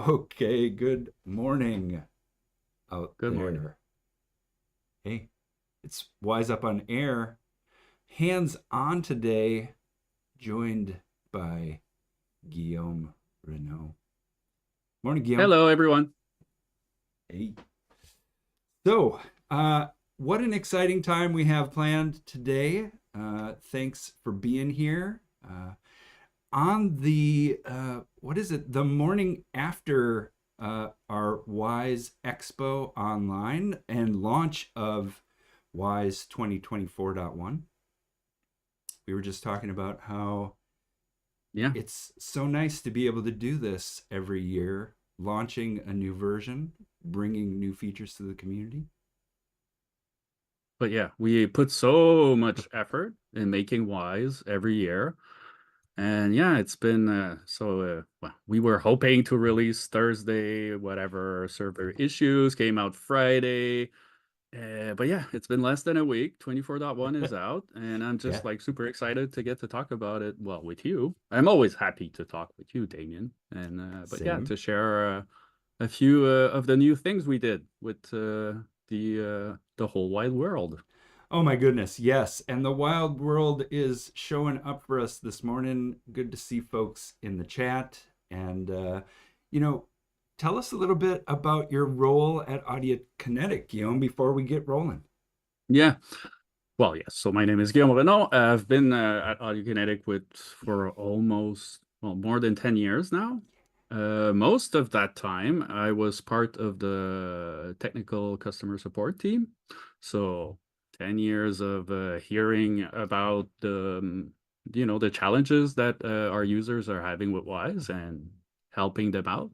Okay, good morning out Good morning. there. Hey, it's Wise Up on Air. Hands on today, joined by Guillaume Renault. Morning, Guillaume. Hello, everyone. Hey. So, uh, what an exciting time we have planned today. Thanks for being here. On the what is it, the morning after our Wise Expo online and launch of Wise 2024.1, we were just talking about how Yeah, it's so nice to be able to do this every year, launching a new version, bringing new features to the community. but yeah, we put so much effort in making Wise every year. And yeah, it's been well, we were hoping to release Thursday, whatever server issues came out Friday. But yeah, it's been less than a week. 24.1 is out, and I'm Yeah, just like super excited to get to talk about it. Well, with you. I'm always happy to talk with you, Damien. And but yeah, same. to share a few of the new things we did with the whole wide world. Oh my goodness, yes. And the wild world is showing up for us this morning. Good to see folks in the chat. And, you know, tell us a little bit about your role at Audio Kinetic, Guillaume, before we get rolling. Yeah. Well, yes. So my name is Guillaume Renaud. I've been at Audiokinetic for almost more than 10 years now. Most of that time, I was part of the technical customer support team. So 10 years of hearing about the challenges that our users are having with Wise and helping them out.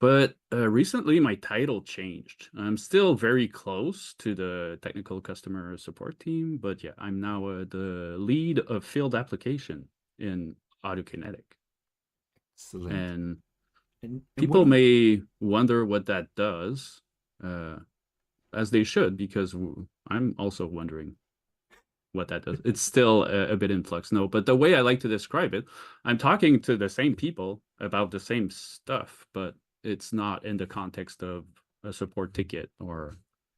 But recently, my title changed. I'm still very close to the technical customer support team, but yeah, I'm now the lead of field application in Audiokinetic. Excellent. And And what people do you, may wonder what that does, uh, as they should, because I'm also wondering what that does. It's still a bit in flux, no, but the way I like to describe it, I'm talking to the same people about the same stuff, but it's not in the context of a support ticket or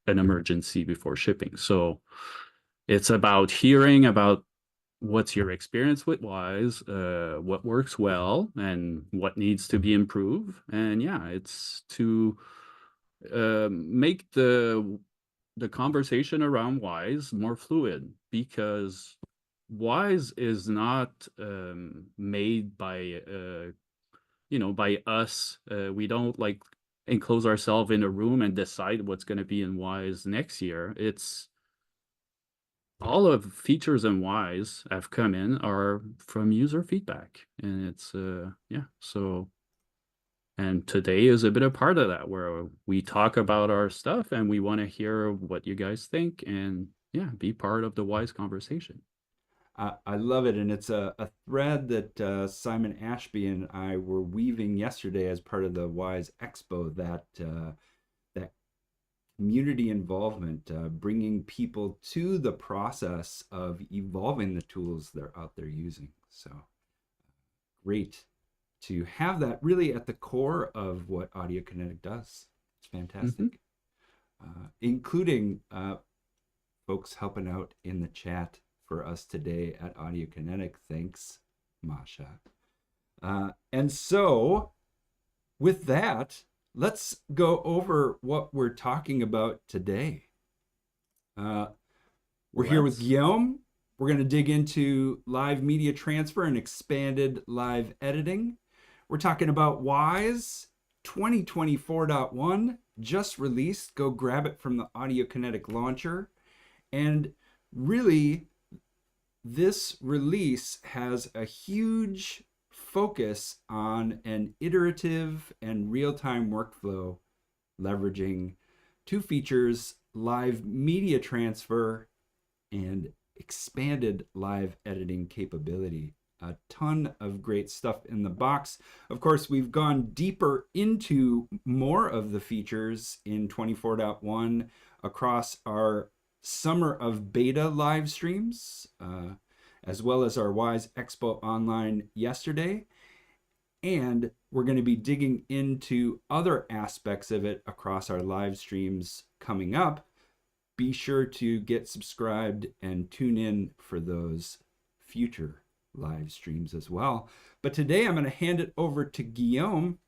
an emergency before shipping. So it's about hearing about what's your experience with Wise, what works well, and what needs to be improved. And yeah, it's to make the conversation around Wise more fluid because Wise is not made by by us. We don't like enclose ourselves in a room and decide what's going to be in Wise next year. It's all of features in Wise have come in are from user feedback, and it's yeah. So and today is a bit of part of that where we talk about our stuff and we want to hear what you guys think and yeah, be part of the wise conversation. I love it. And it's a thread that Simon Ashby and I were weaving yesterday as part of the Wise Expo, that community involvement, bringing people to the process of evolving the tools they're out there using. So great to have that really at the core of what Audio Kinetic does. It's Hmm. fantastic, including folks helping out in the chat for us today at Audio Kinetic. Thanks, Masha. And so, with that, let's go over what we're talking about today. Uh, we're here with Let's. Guillaume. We're going to dig into live media transfer and expanded live editing. We're talking about Wise 2024.1, just released. Go grab it from the Audio Kinetic launcher. And really, this release has a huge focus on an iterative and real time workflow, leveraging two features: live media transfer and expanded live editing capability. A ton of great stuff in the box. Of course, we've gone deeper into more of the features in 24.1 across our summer of beta live streams, as well as our Wise Expo online yesterday. And we're going to be digging into other aspects of it across our live streams coming up. Be sure to get subscribed and tune in for those future live streams as well. But today I'm going to hand it over to Guillaume,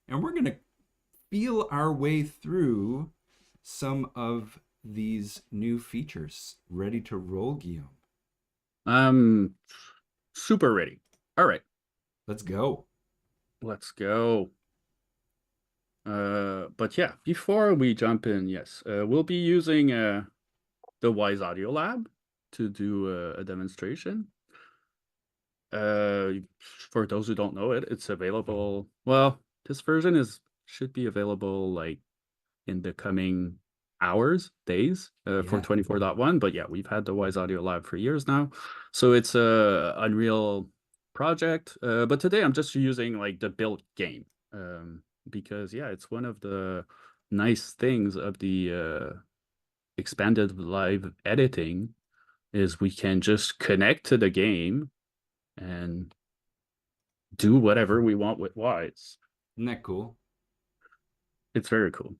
and we're going to feel our way through some of these new features. Ready to roll, Guillaume? I'm super ready. All right, Let's go. let's go. But yeah, before we jump in, yes, we'll be using the Wise Audio Lab to do a demonstration. For those who don't know it, it's available. Well, this version should be available like in the coming hours, days, for Yeah. 24.1. But yeah, we've had the Wise Audio Lab for years now, so it's a Unreal project. But today I'm just using like the built game, because yeah, it's one of the nice things of the expanded live editing is we can just connect to the game and do whatever we want with Wise. Isn't that cool? It's very cool.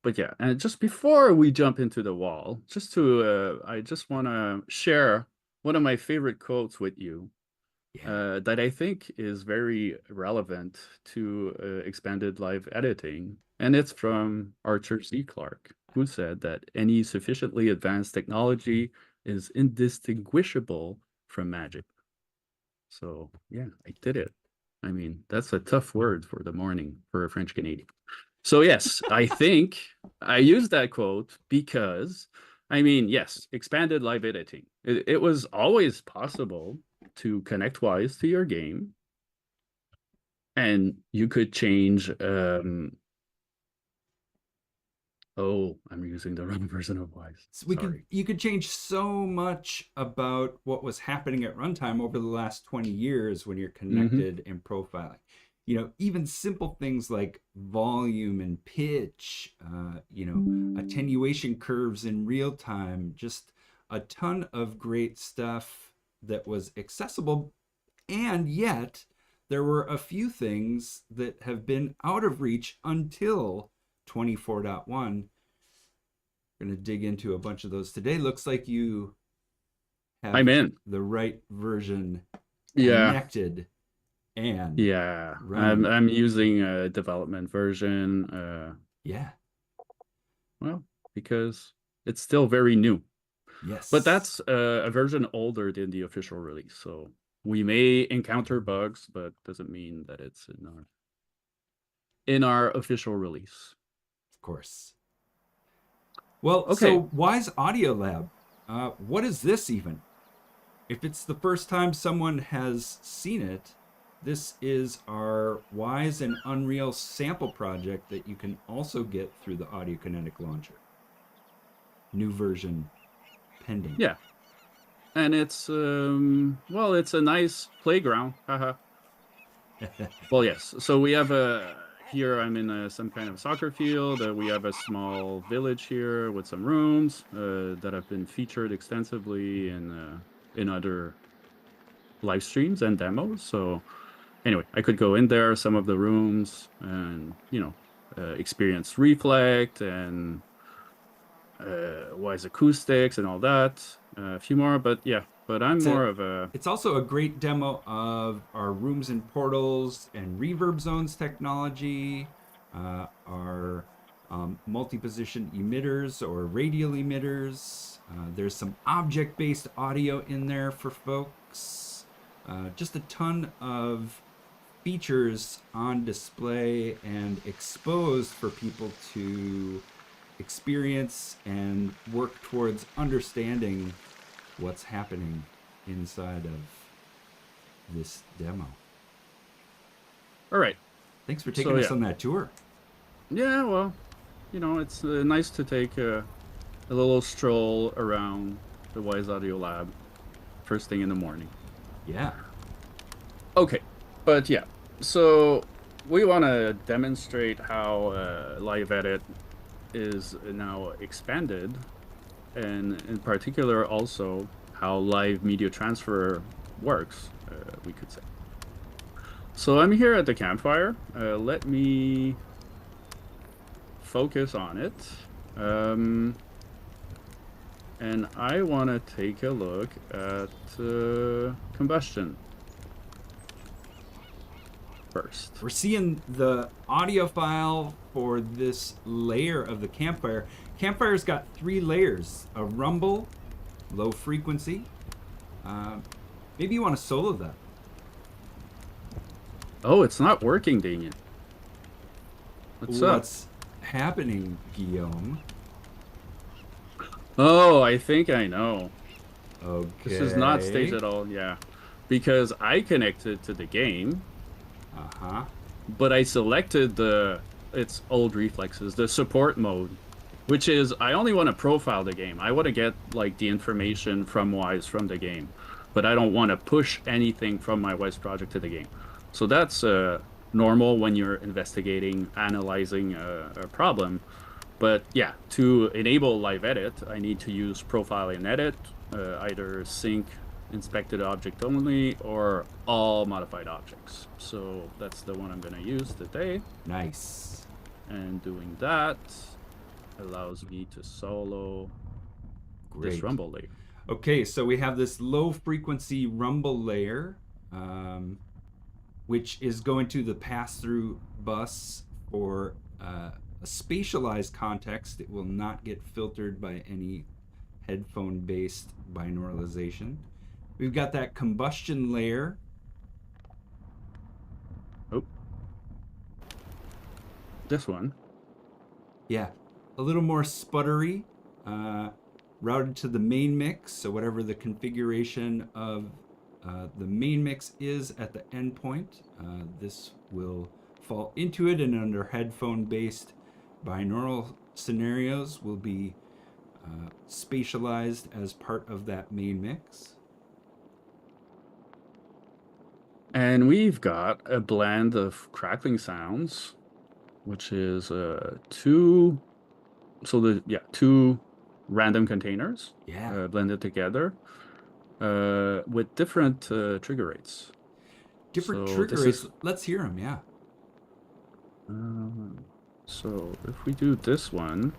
But yeah, and just before we jump into the wall, I just want to share one of my favorite quotes with you, Yeah. that I think is very relevant to expanded live editing. And it's from Arthur C. Clarke, who said that any sufficiently advanced technology is indistinguishable from magic. So yeah, I did it. I mean, that's a tough word for the morning for a French Canadian. So yes, I think I used that quote because, I mean, yes, expanded live editing. It was always possible to connect Wise to your game, and you could change. Oh, I'm using the wrong version of Wise. So Sorry. you could change so much about what was happening at runtime over the last 20 years when you're Mm-hmm. connected and profiling. You know, even simple things like volume and pitch, attenuation curves in real time, just a ton of great stuff that was accessible. And yet, there were a few things that have been out of reach until 24.1. Going to dig into a bunch of those today. Looks like you I'm have in. the right version Yeah. connected and Yeah. running. I'm using a development version. Yeah. Well, because it's still very new. But Yes. that's a version older than the official release. So we may encounter bugs, but doesn't mean that it's in our official release. Of course. Well, Okay. so Wise Audio Lab, what is this even? If it's the first time someone has seen it, this is our Wise and Unreal sample project that you can also get through the Audio Kinetic launcher. New version pending. Yeah. And it's well, it's a nice playground. Haha. Well, yes. So we have a here. I'm in some kind of soccer field. We have a small village here with some rooms that have been featured extensively in other live streams and demos. So anyway, I could go in there, some of the rooms, and experience reflect and Wise acoustics and all that. A few more, but yeah. But I'm It's more a of a it's also a great demo of our rooms and portals and reverb zones technology, our multi-position emitters or radial emitters. There's some object-based audio in there for folks. Just a ton of features on display and exposed for people to experience and work towards understanding what's happening inside of this demo. all right. Thanks for So taking us yeah, on that tour. yeah. Well, it's nice to take a little stroll around the Wise Audio Lab first thing in the morning. Yeah. Okay, but yeah, so we want to demonstrate how live edit is now expanded, and in particular also how live media transfer works, we could say. So I'm here at the campfire. Let me focus on it. And I want to take a look at combustion first. We're seeing the audio file for this layer of the campfire. Campfire's got 3 layers: a rumble, low frequency. Uh, Maybe you want to solo that. Oh, it's not working, dang it. What's up? What's happening, Guillaume? Oh, I think I know. This is not staged Okay. at all, yeah. Because I connected to the game, Uh-huh. but I selected its old reflexes, the support mode, which is I only want to profile the game. I want to get like the information from Wise from the game, but I don't want to push anything from my Wise project to the game. So that's normal when you're investigating, analyzing a problem. But yeah, to enable live edit, I need to use profile and edit, either sync inspected object only or all modified objects. So that's the one I'm going to use today. Nice. And doing that allows me to solo this Great. rumble layer. Okay, so we have this low frequency rumble layer, um, which is going to the pass-through bus for a spatialized context. It will not get filtered by any headphone-based binauralization. We've got that combustion layer. Oh, this one. Yeah, a little more sputtery, uh, routed to the main mix. So whatever the configuration of the main mix is at the endpoint, this will fall into it, and under headphone-based binaural scenarios will be spatialized as part of that main mix. And we've got a blend of crackling sounds, which is two random containers Yeah, blended together with different trigger rates. different So trigger this rates. is Let's hear them. Yeah. um, so if we do this one,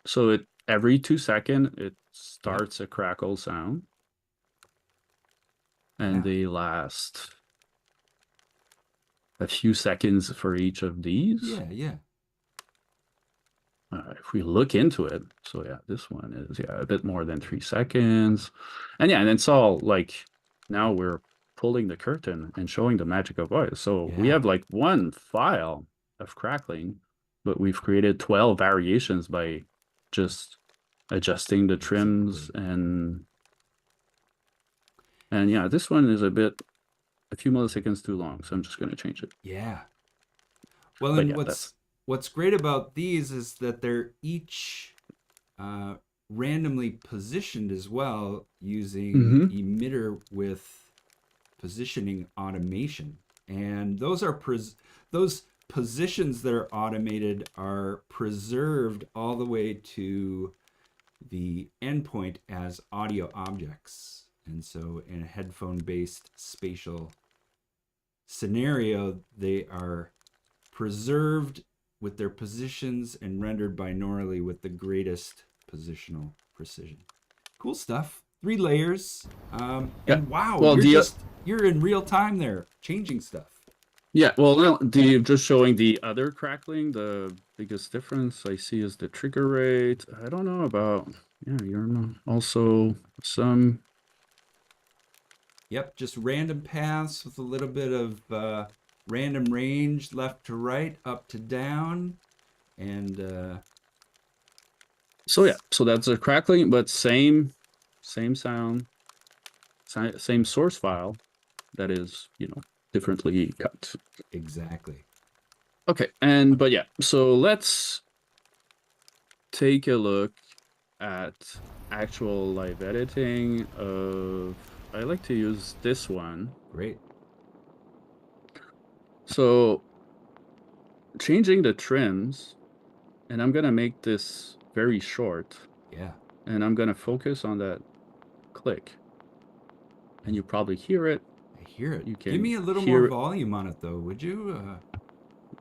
so it every 2 seconds it Yep. starts a crackle sound, and Yeah. they last a few seconds for each of these. Yeah. Yeah. If we look into it, so yeah, this one is a bit more than 3 seconds, and yeah, and it's all like now we're pulling the curtain and showing the magic of voice. So we Yeah. have like one file of crackling, but we've created 12 variations by just adjusting the trims Exactly. and yeah, this one is a few milliseconds too long, so I'm just going to change it. Yeah. Well, But and yeah, that's what's great about these is that they're each uh, randomly positioned as well, using hmm emitter with positioning automation, and those positions that are automated are preserved all the way to the endpoint as audio objects. And so, in a headphone-based spatial scenario, they are preserved with their positions and rendered binaurally with the greatest positional precision. Cool stuff. 3 layers. yeah. And wow, Well, the you're in real time there, changing stuff. Yeah, well, no, the just showing the other crackling, the biggest difference I see is the trigger rate. I don't know about, yeah, you're also some, Yep, just random paths with a little bit of random range, left to right, up to down, and so yeah, so that's a crackling, but same sound, same source file that is, differently cut. exactly. Okay, but yeah, so let's take a look at actual live editing of, I like to use this one. Great. So changing the trims, and I'm gonna make this very short, Yeah. and I'm gonna focus on that click. and you probably hear it. I hear it. You Give can me a little more hear it, volume on it, though, would you?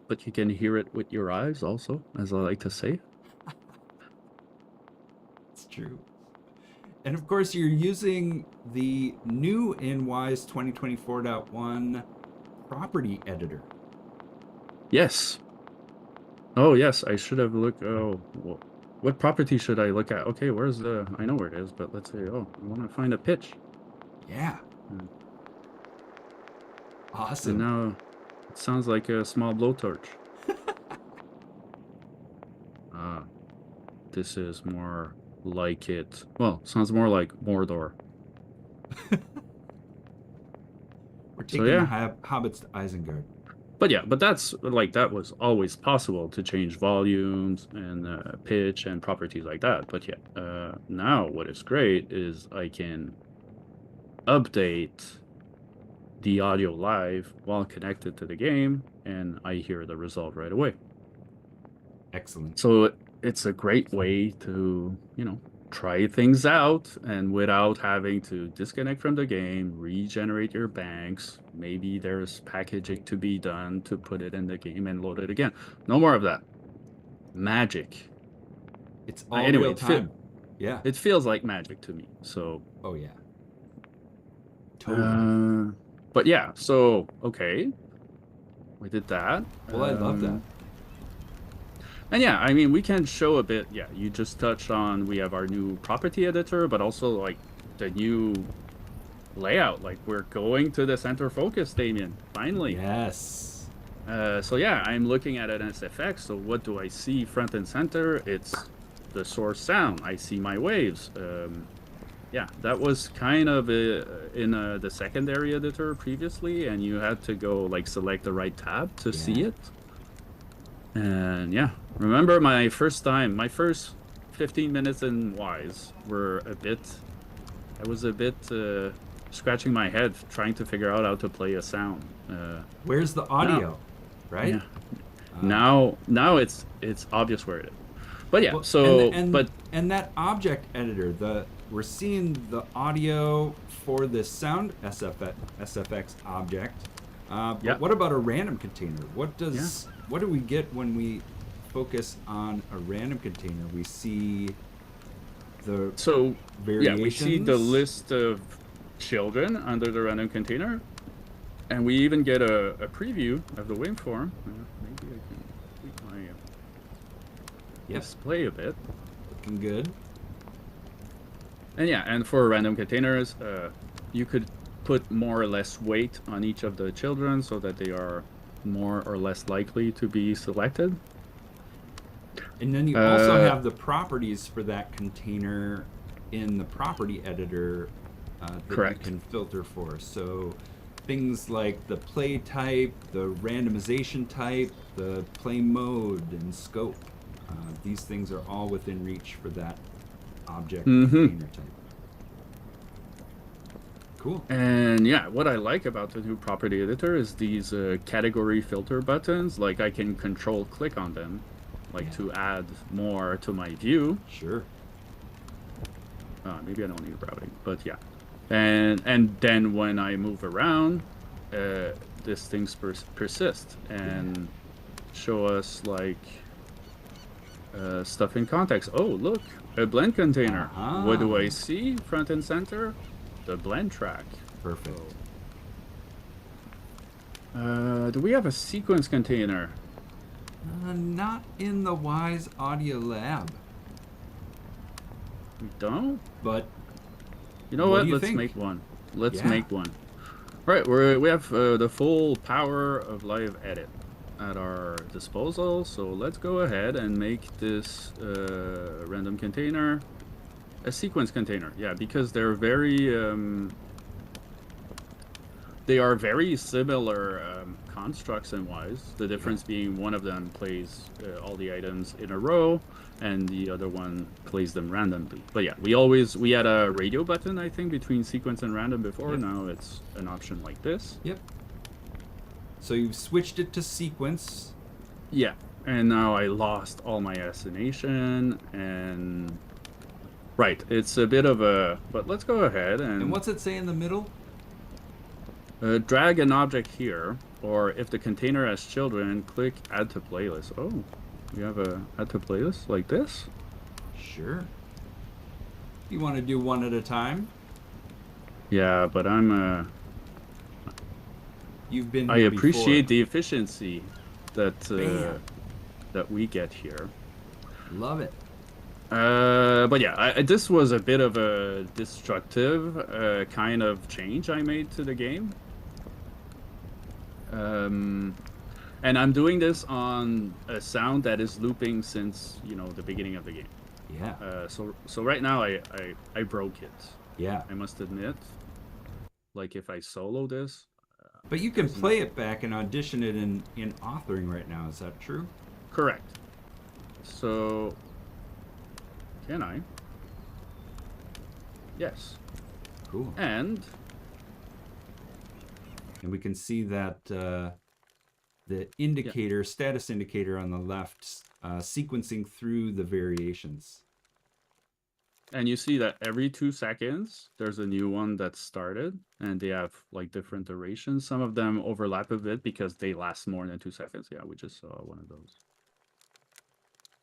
but you can hear it with your eyes also, as I like to say. It's true. And of course, you're using the new in Wwise 2024.1 property editor. Yes. Oh, yes, I should have looked. Oh, what property should I look at? Okay, where's the? I know where it is, but let's say, oh, I want to find a pitch. Yeah, Hmm. And awesome. now it sounds like a small blowtorch. Ah, this is more like it. Well, sounds more like Mordor. We're So taking the yeah, hobbits to Isengard. but yeah, but that's like that was always possible to change volumes and pitch and properties like that. But yeah, now what is great is I can update the audio live while connected to the game, and I hear the result right away. Excellent. So it's a great way to, try things out and without having to disconnect from the game, regenerate your banks. Maybe there's packaging to be done to put it in the game and load it again. No more of that. Magic. It's all Anyway, real time. Yeah. it feels like magic to me. So, Oh, yeah. Totally. uh, but yeah, so okay, we did that. Well, I love that. And yeah, I mean, we can show a bit. Yeah, you just touched on we have our new property editor, but also like the new layout. Like we're going to the center focus, Damien, finally. Yes. So yeah, I'm looking at an SFX. So what do I see front and center? It's the source sound. I see my waves. Yeah, that was kind of in the secondary editor previously, and you had to go like select the right tab to see Yeah. it. And yeah, remember my first 15 minutes in Wise were I was a bit scratching my head trying to figure out how to play a sound. Where's the Now, audio? Right? yeah, now it's obvious where it is. But yeah, Well, so, but and that object editor, the we're seeing the audio for this sound SFX object. But yeah, what about a random container? yeah. What do we get when we focus on a random container? We see the So yeah, we see the variations. list of children under the random container, and we even get a preview of the waveform. Maybe I can tweak my Yep, display a bit. looking good. And yeah, and for random containers, you could put more or less weight on each of the children so that they are more or less likely to be selected. And then you also Uh, have the properties for that container in the property editor that you Correct. can filter for. So things like the play type, the randomization type, the play mode and scope. These things are all within reach for that object Mm-hmm. container type. Cool. And yeah, what I like about the new property editor is these category filter buttons. Like I can control click on them, like Yeah. to add more to my view. Sure. Maybe I don't need routing, but yeah. And then when I move around, this things persist and show us like stuff in context. Oh, look, a blend container. What do I Uh-huh. see front and center? The blend track. Perfect. Do we have a sequence container? Not in the Wise Audio Lab, We don't? but You know what what? do you Let's think? make one. Let's Yeah. make one. All right, we have the full power of live edit at our disposal. So let's go ahead and make this random container a sequence container. Yeah, because they are very similar constructs in Wise. The difference being one of them plays all the items in a row, and the other one plays them randomly. But yeah, we had a radio button, I think, between sequence and random before. Yep. Now it's an option like this. Yep. So you've switched it to sequence. Yeah, and now I lost all my destination, and right, it's a bit of a. But let's go ahead and And what's it say in the middle? Drag an object here, or if the container has children, click add to playlist. Oh, you have a add to playlist like this? Sure. You want to do one at a time? Yeah, but You've been I here before. appreciate the efficiency that Bam. that we get here. Love it. But yeah, this was a bit of a destructive kind of change I made to the game. Um, and I'm doing this on a sound that is looping since, you know, the beginning of the game. Yeah. So right now I broke it. Yeah. I must admit. Like if I solo this, But you can there's play nothing. it back and audition it in authoring right now. Is that true? Correct. So can I? Yes. Cool. And And we can see that the yeah. indicator, status indicator on the left, sequencing through the variations. And you see that every 2 seconds, there's a new one that's started, and they have like different durations. Some of them overlap a bit because they last more than 2 seconds. Yeah, we just saw one of those.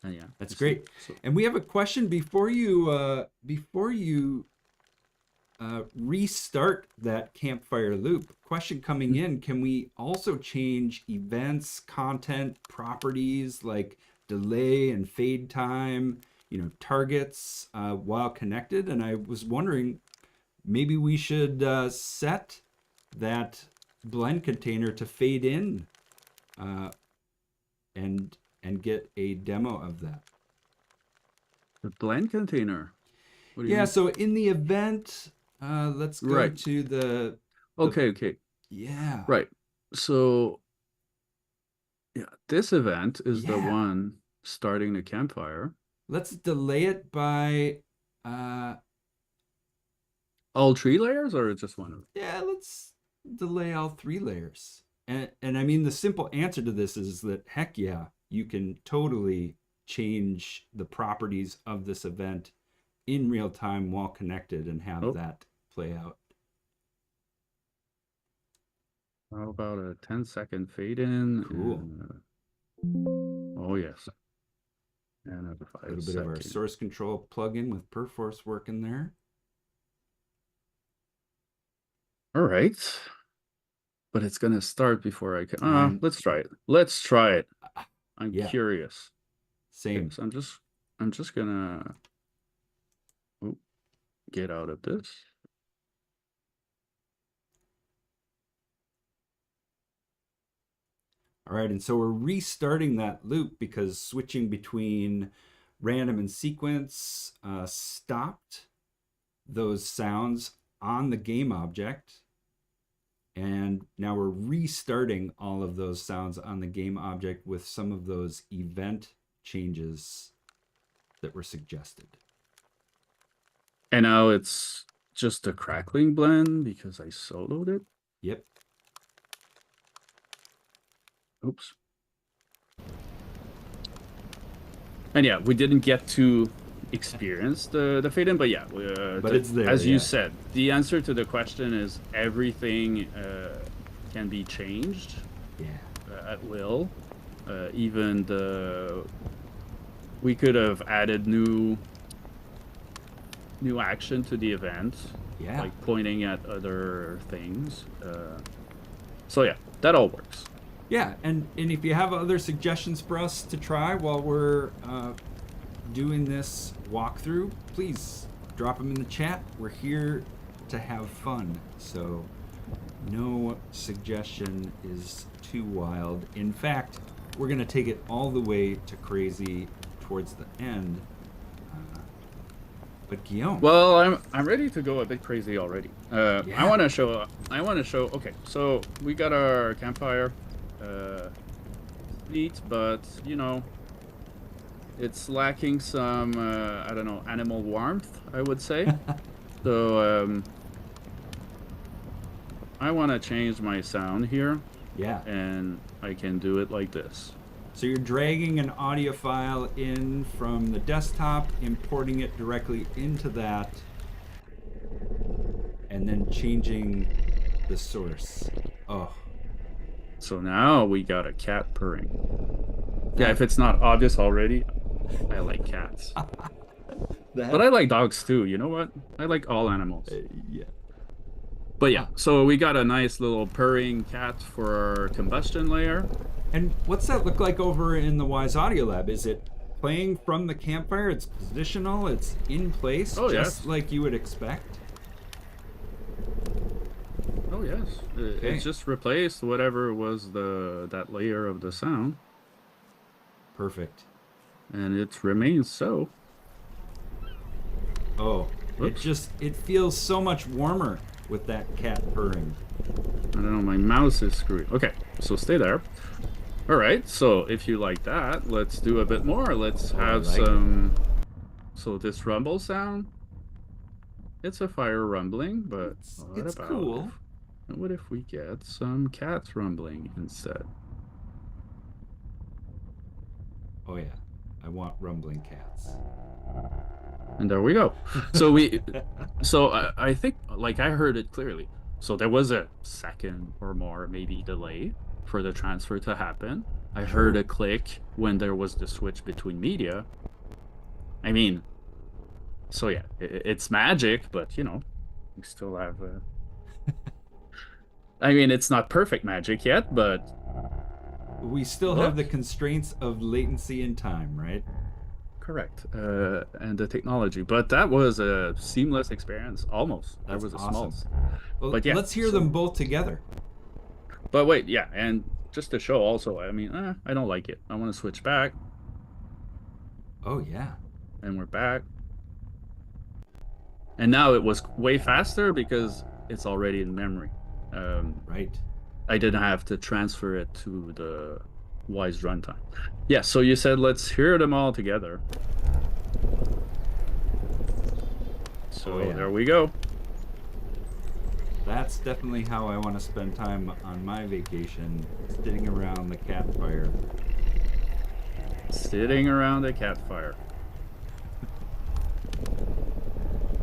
And yeah, That's you see. great. So And we have a question before you restart that campfire loop. Question coming in: can we also change events, content, properties like delay and fade time? You know, targets while connected. And I was wondering, maybe we should set that blend container to fade in uh, and get a demo of that. the blend container. What do you Yeah, mean? so in the event, let's go Right. to the Okay, okay. yeah. Right. So yeah, this event is the Yeah. one starting the campfire. Let's delay it by uh All 3 layers or just one of them? yeah, let's delay all 3 layers. And I mean the simple answer to this is that heck yeah, you can totally change the properties of this event in real time while connected and have Oh, that play out. how about a 10-second fade in Cool. and oh yes. And a A five little bit of our second. source control plugin with Perforce working there. All right. But it's gonna start before I can. I'm Let's try it. Let's try it. I'm yeah, curious. Okay, same. so I'm just gonna get out of this. All right, and so we're restarting that loop because switching between random and sequence stopped those sounds on the game object. And now we're restarting all of those sounds on the game object with some of those event changes that were suggested. And now it's just a crackling blend because I soloed it. Yep. Oops. And yeah, we didn't get to experience the fade in, but yeah, But it's there, as you yeah. said, the answer to the question is everything can be changed Yeah. at will. Even we could have added new action to the event, Yeah. like pointing at other things. So yeah, that all works. Yeah, and if you have other suggestions for us to try while we're doing this walkthrough, please drop them in the chat. We're here to have fun, so no suggestion is too wild. In fact, we're going to take it all the way to crazy towards the end. But Guillaume. Well, I'm ready to go a bit crazy already. Yeah. I want to show. Okay, so we got our campfire. Neat, but you know, it's lacking some I don't know, animal warmth, I would say. So I want to change my sound here. Yeah. And I can do it like this. So you're dragging an audio file in from the desktop, importing it directly into that, and then changing the source. Oh, So now we got a cat purring. Yeah, that if it's not obvious already, I like cats. But that I like dogs too. You know what? I like all animals. yeah. But yeah, Huh. so we got a nice little purring cat for our combustion layer. And what's that look like over in the Wise Audio Lab? Is it playing from the campfire? It's positional. It's in place, Oh just yes. like you would expect. Oh yes. It's Okay, just replaced whatever was that layer of the sound, perfect. and it remains so. Oh, Whoops. it feels so much warmer with that cat purring. I don't know, my mouse is screwed. Okay, so stay there. All right, so if you like that, let's do a bit more. Let's Oh, I have like it. some. So this rumble sound, it's a fire rumbling, but It's cool. what if we get some cats rumbling instead? Oh yeah, I want rumbling cats. And there we go. So I think like I heard it clearly. So there was a second or more maybe delay for the transfer to happen. I heard Sure. a click when there was the switch between media. I mean, so yeah, it's magic, but we still have I mean, it's not perfect magic yet, but We still have look, the constraints of latency and time, right? correct. And the technology, but that was a seamless experience almost. There That's was a awesome. small, Well, but yeah. let's hear them So, both together. but wait, yeah, and just to show also, I mean, I don't like it. I want to switch back, Oh yeah, and we're back. And now it was way faster because it's already in memory. Um, right. I didn't have to transfer it to the Wise runtime. Yeah, so you said let's hear them all together. Oh So yeah. there we go. That's definitely how I want to spend time on my vacation, sitting around the campfire. Sitting around a campfire.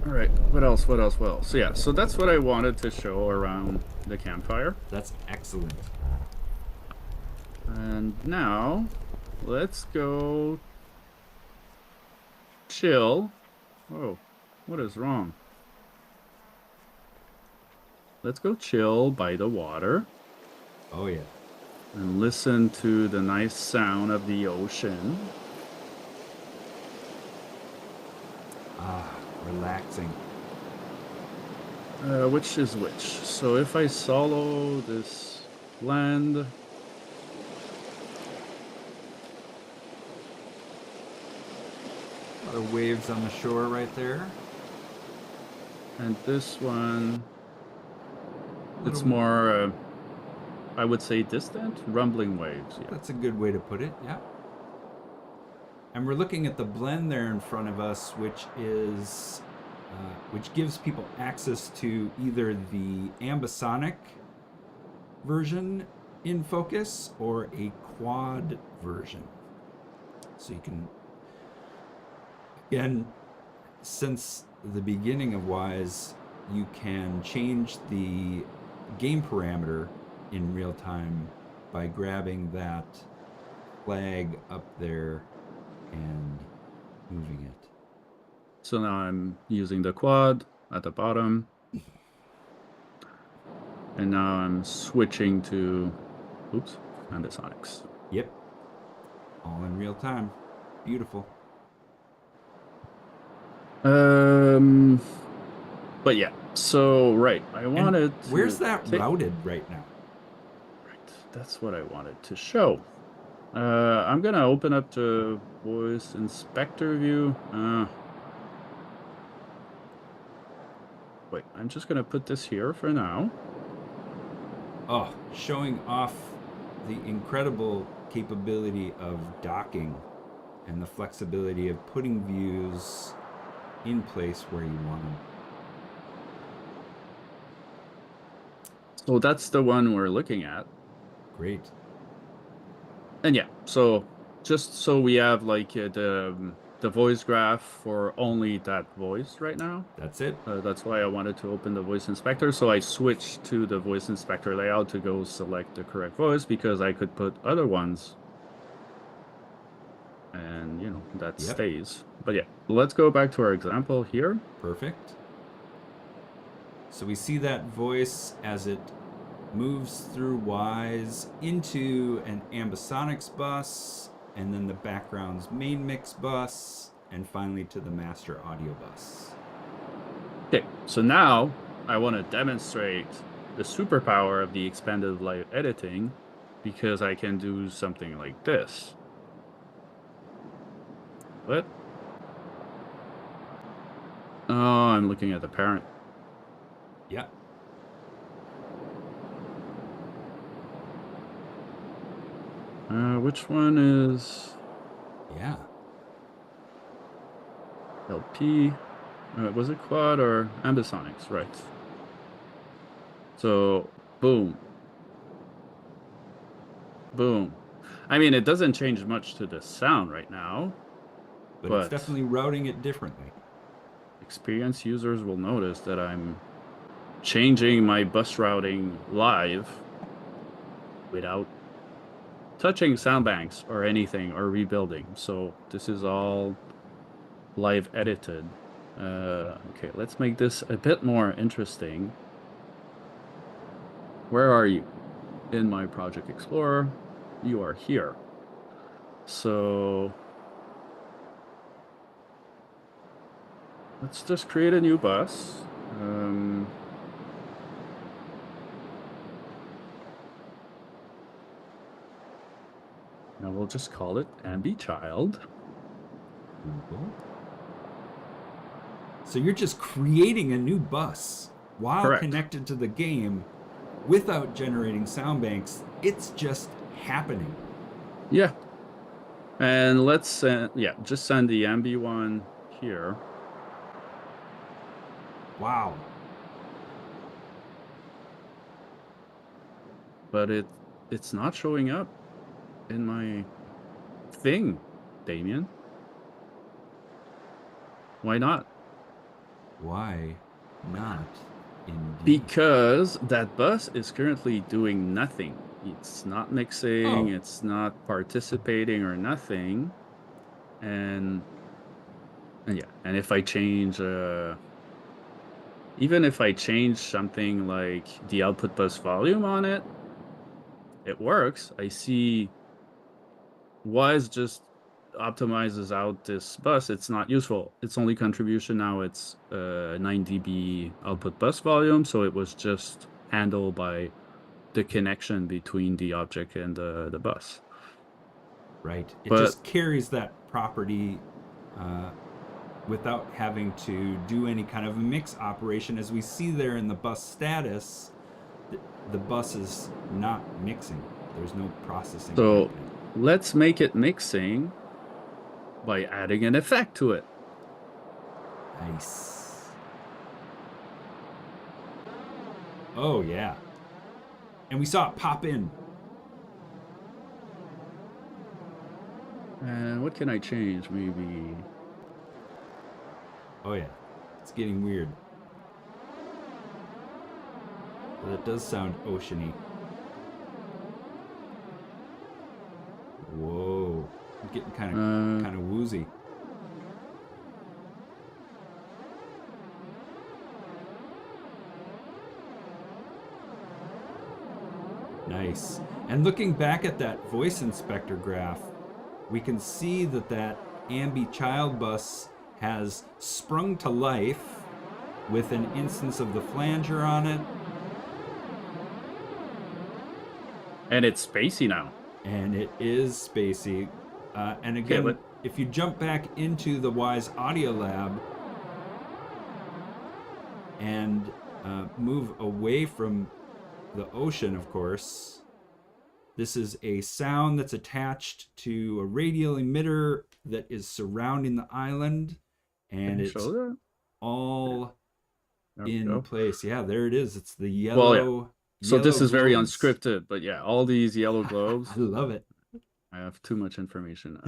All right, what else? What else? What else? So yeah, so that's what I wanted to show around the campfire. That's excellent. And now let's go chill. Whoa, what is wrong? Let's go chill by the water Oh yeah. and listen to the nice sound of the ocean. Ah, relaxing. Which is which? So if I solo this land, A lot of waves on the shore right there. and this one, A it's little. more, I would say, distant, rumbling waves. Yeah. That's a good way to put it. Yeah. And we're looking at the blend there in front of us, which gives people access to either the ambisonic version in Focus or a quad version. So you can, again, since the beginning of Wise, you can change the game parameter in real time by grabbing that flag up there and moving it. So now I'm using the quad at the bottom, and now I'm switching to, oops, ambisonics. Yep, all in real time. Beautiful. Um, but yeah, so right, I And wanted where's to that take, routed right now? right, that's what I wanted to show. I'm gonna open up the voice inspector view. Wait, I'm just gonna put this here for now. Oh, showing off the incredible capability of docking and the flexibility of putting views in place where you want them. So that's the one we're looking at. Great. And yeah, so just so we have like the the voice graph for only that voice right now. That's it. That's why I wanted to open the voice inspector. So I switched to the voice inspector layout to go select the correct voice, because I could put other ones and, you know, that Yep. stays. But yeah, let's go back to our example here. Perfect. So we see that voice as it moves through Wwise into an ambisonics bus, and then the background's main mix bus, and finally to the master audio bus. Okay, so now I want to demonstrate the superpower of the expanded live editing, because I can do something like this. What? Oh, I'm looking at the parent. Yeah. Which one is Yeah. LP? Was it quad or ambisonics? Right. So, boom. Boom. I mean, it doesn't change much to the sound right now, But it's but definitely routing it differently. experienced users will notice that I'm changing my bus routing live without touching sound banks or anything or rebuilding. So this is all live edited. Okay, let's make this a bit more interesting. Where are you? In my Project Explorer, you are here. So let's just create a new bus. Now we'll just call it Ambi Child. Google. So you're just creating a new bus while Correct. connected to the game without generating sound banks. It's just happening. Yeah. And let's send, yeah, just send the Ambi one here. Wow. But it's not showing up in my thing, Damien. Why not? Why not? Indeed. Because that bus is currently doing nothing. It's not mixing, it's not participating or nothing. And yeah, and if I change even if I change something like the output bus volume on it, it works. I see Wise just optimizes out this bus. It's not useful. Its only contribution now, it's 9 dB output bus volume, so it was just handled by the connection between the object and the bus. Right. It But just carries that property without having to do any kind of a mix operation. As we see there in the bus status, the bus is not mixing. There's no processing. so let's make it mixing by adding an effect to it. Nice. Oh, yeah. And we saw it pop in. And what can I change? Maybe. Oh, yeah. It's getting weird. But it does sound oceany. Whoa. I'm getting kind of woozy. Nice. And looking back at that voice inspector graph, we can see that that Ambi child bus has sprung to life with an instance of the flanger on it. And it's spacey now. And it is spacey. And again, if you jump back into the Wwise Audio Lab and move away from the ocean, of course, this is a sound that's attached to a radial emitter that is surrounding the island, and it's all in place. Yeah, there it is. It's the yellow. Well, yeah. So this is very unscripted, but yeah, all these yellow globes. I love it. I have too much information.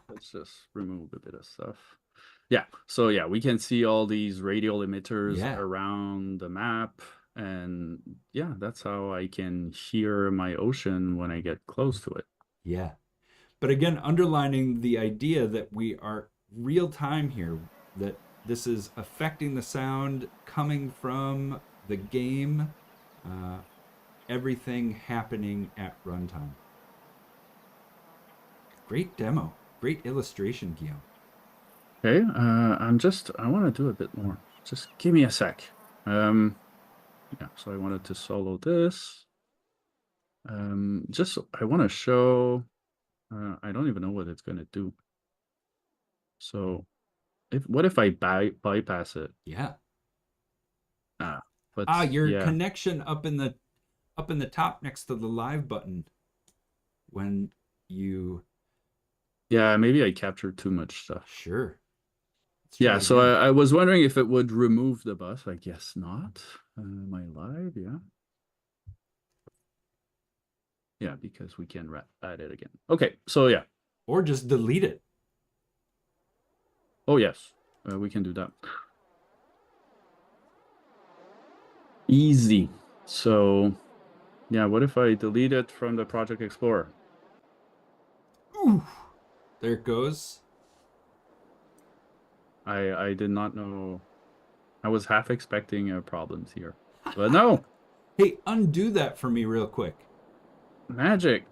let's just remove a bit of stuff. Yeah, so yeah, we can see all these radial emitters Yeah. around the map. And yeah, that's how I can hear my ocean when I get close to it. Yeah. But again, underlining the idea that we are real time here, that this is affecting the sound coming from the game, uh, everything happening at runtime. Great demo. Great illustration, Guillaume. Okay, I want to do a bit more. Just give me a sec. Yeah, so I wanted to solo this. I want to show, I don't even know what it's going to do. So what if I bypass it? Yeah. But Your yeah, connection up in the top next to the live button when you yeah, maybe I captured too much stuff. sure. Let's try Yeah, it so again. I was wondering if it would remove the bus. I guess not. My live, yeah. Yeah, because we can add it again. Okay, so yeah. Or just delete it. Oh, yes, we can do that. Easy. So, yeah, what if I delete it from the Project Explorer? Ooh, there it goes. I did not know. I was half expecting problems here, but no, Hey, undo that for me real quick. magic.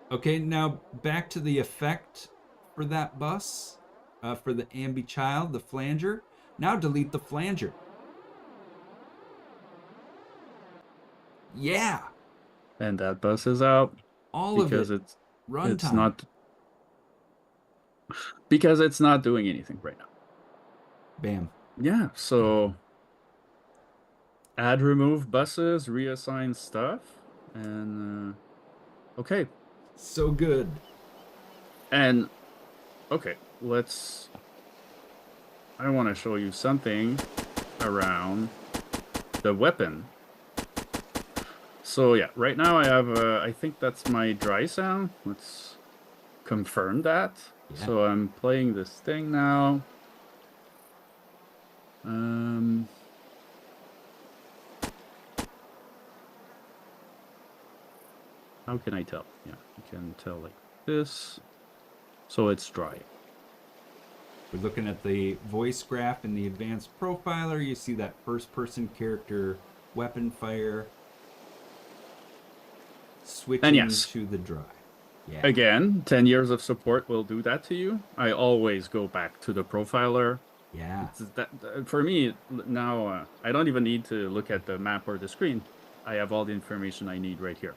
Okay, now back to the effect for that bus, for the ambi child, the flanger. Now delete the flanger. Yeah, And that bus is out all of because it. it's Runtime. not because it's not doing anything right now. Bam. Yeah, so add remove buses, reassign stuff, and okay. So good. And okay, I want to show you something around the weapon. So yeah, right now I have I think that's my dry sound. Let's confirm that. Yeah. So I'm playing this thing now. How can I tell? Yeah, you can tell like this. So it's dry. We're looking at the voice graph in the advanced profiler. You see that first person character weapon fire switching yes. to the dry. Yeah. Again, 10 years of support will do that to you. I always go back to the profiler. Yeah. For me, now, I don't even need to look at the map or the screen. I have all the information I need right here.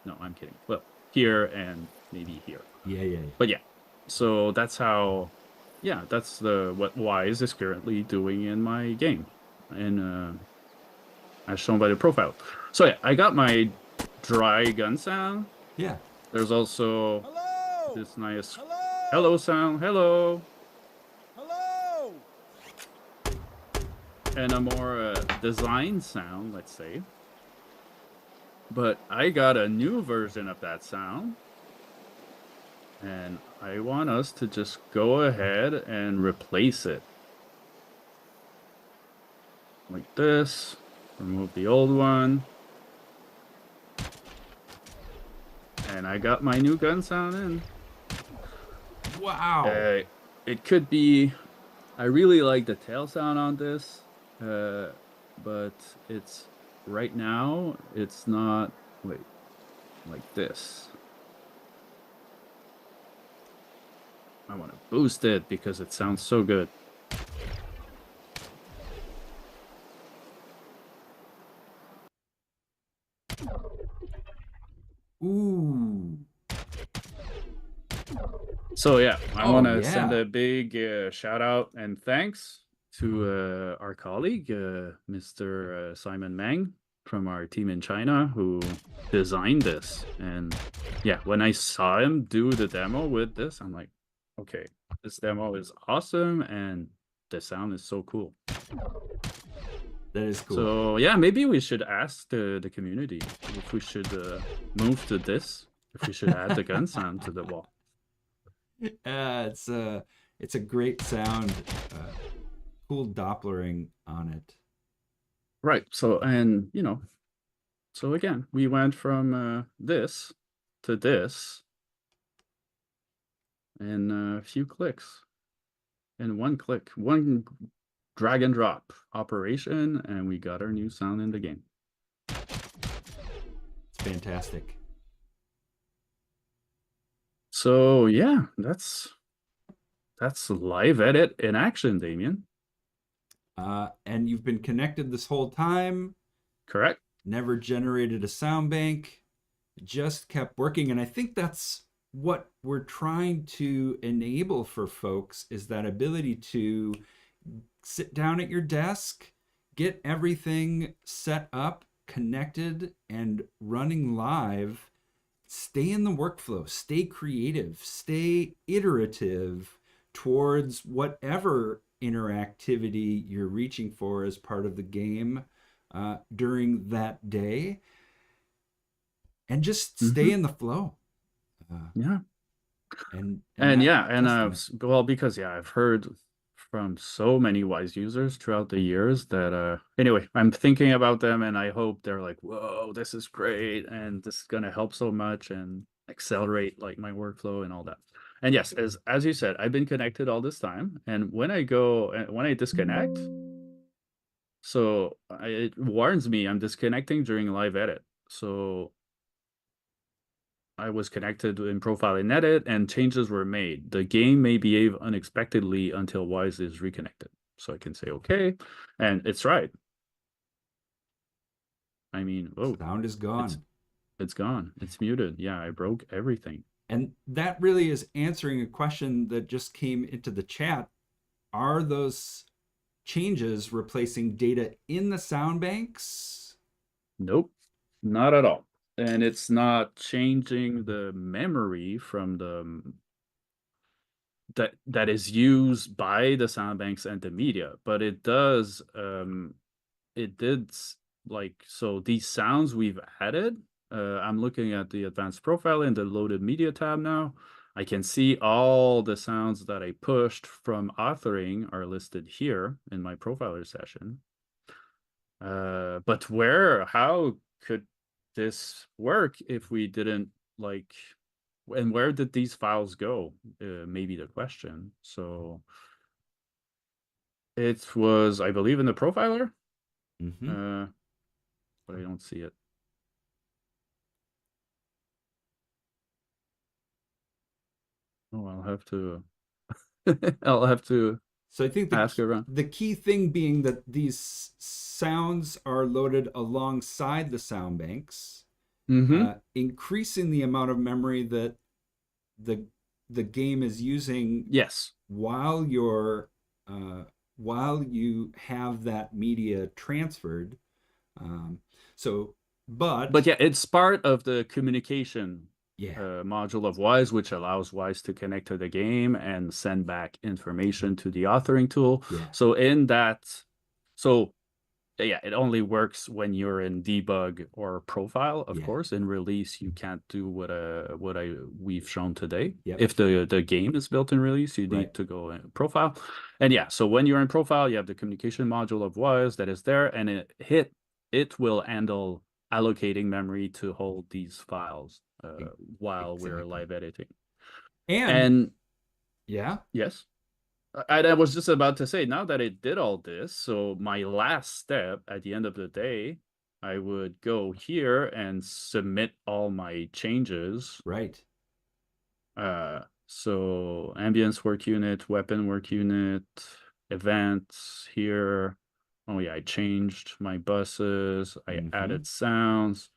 No, I'm kidding. Well, here and maybe here. Yeah. But yeah, so that's how, yeah, that's what Wise is currently doing in my game. And as shown by the profile. So yeah, I got my dry gun sound. Yeah. There's also Hello! this nice Hello! hello sound. Hello! Hello! And a more design sound, let's say. But I got a new version of that sound. And I want us to just go ahead and replace it. Like this. Remove the old one. And I got my new gun sound in. Wow. It could be... I really like the tail sound on this. But it's... Right now, it's not... Wait. Like this. I want to boost it because it sounds so good. Ooh. So yeah, I want to send yeah. a big shout out and thanks to our colleague, Mr. Simon Mang from our team in China, who designed this. And yeah, when I saw him do the demo with this, I'm like, okay, this demo is awesome and the sound is so cool. That is cool. So yeah, maybe we should ask the community if we should move to this, if we should add the gun sound to the wall. It's a great sound. Cool Dopplering on it. Right. So, and so again, we went from this to this in a few clicks, in one click, one drag and drop operation, and we got our new sound in the game. It's fantastic. So yeah, that's live edit in action, Damien. And you've been connected this whole time. Correct. Never generated a sound bank. Just kept working, and I think that's what we're trying to enable for folks, is that ability to sit down at your desk, get everything set up, connected, and running live. Stay in the workflow, stay creative, stay iterative towards whatever interactivity you're reaching for as part of the game during that day, and just stay in the flow. Yeah. And And that yeah, and testament. well, because yeah, I've heard from so many Wise users throughout the years that anyway, I'm thinking about them and I hope they're like, whoa, this is great and this is gonna help so much and accelerate like my workflow and all that. And yes, as you said, I've been connected all this time, and when I disconnect, so it warns me I'm disconnecting during live edit. So I was connected in profile and edit, and changes were made. The game may behave unexpectedly until Wise is reconnected. So I can say, okay, and it's right. I mean, oh, Sound is it's gone. it's gone. It's muted. Yeah, I broke everything. And that really is answering a question that just came into the chat. Are those changes replacing data in the sound banks? Nope, not at all. And it's not changing the memory from the that is used by the sound banks and the media, but it does it did like, so these sounds we've added, I'm looking at the advanced profile in the loaded media tab now. I can see all the sounds that I pushed from authoring are listed here in my profiler session. But how could this work if we didn't like, and where did these files go? Maybe the question. So it was, I believe, in the profiler, Mm-hmm. but I don't see it. Oh, I'll have to So I think ask around. the key thing being that these sounds are loaded alongside the sound banks, Mm-hmm. increasing the amount of memory that the the game is using Yes. while while you have that media transferred. Um, so, But but yeah, it's part of the communication yeah, module of Wise, which allows Wise to connect to the game and send back information to the authoring tool. yeah, So in that, so yeah, it only works when you're in debug or profile. Of yeah, course, in release you can't do what we've shown today. yep, If the game is built in release, you right, need to go in profile. And yeah, so when you're in profile, you have the communication module of Wise that is there, and it will handle allocating memory to hold these files e- while we're exactly. live editing. And And yeah, yes. I was just about to say, now that it did all this, so my last step at the end of the day, I would go here and submit all my changes. right, So ambience work unit, weapon work unit, events here. Oh yeah, I changed my buses, I mm-hmm. added sounds,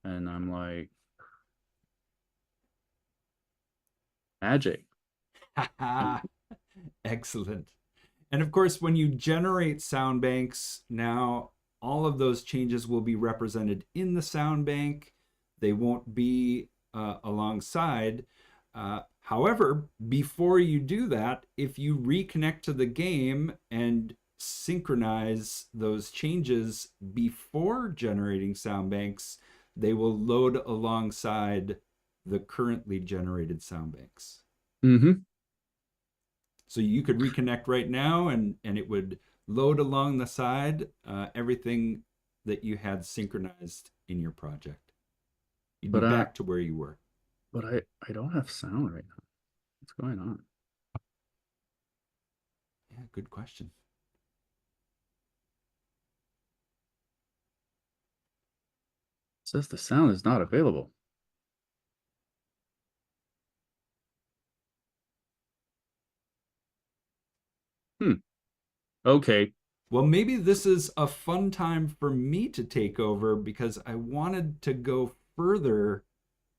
and I'm like, magic. Excellent. And of course, when you generate sound banks, now all of those changes will be represented in the sound bank. They won't be alongside. However, before you do that, if you reconnect to the game and synchronize those changes before generating sound banks, they will load alongside the currently generated sound banks. Mm-hmm. So you could reconnect right now, and it would load along the side everything that you had synchronized in your project. You'd be But back to where you were. I don't have sound right now. What's going on? Yeah, good question. It says the sound is not available. Okay. Well, maybe this is a fun time for me to take over because I wanted to go further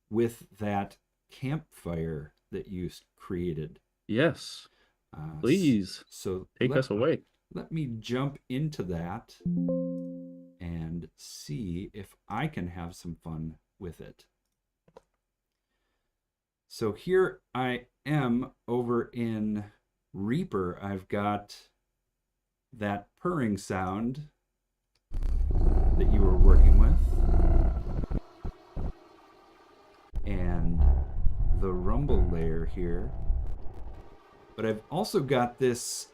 with that campfire that you created. Yes. Uh, Please so take us away. let me jump into that and see if I can have some fun with it. So here I am over in Reaper. I've got that purring sound that you were working with, and the rumble layer here. But I've also got this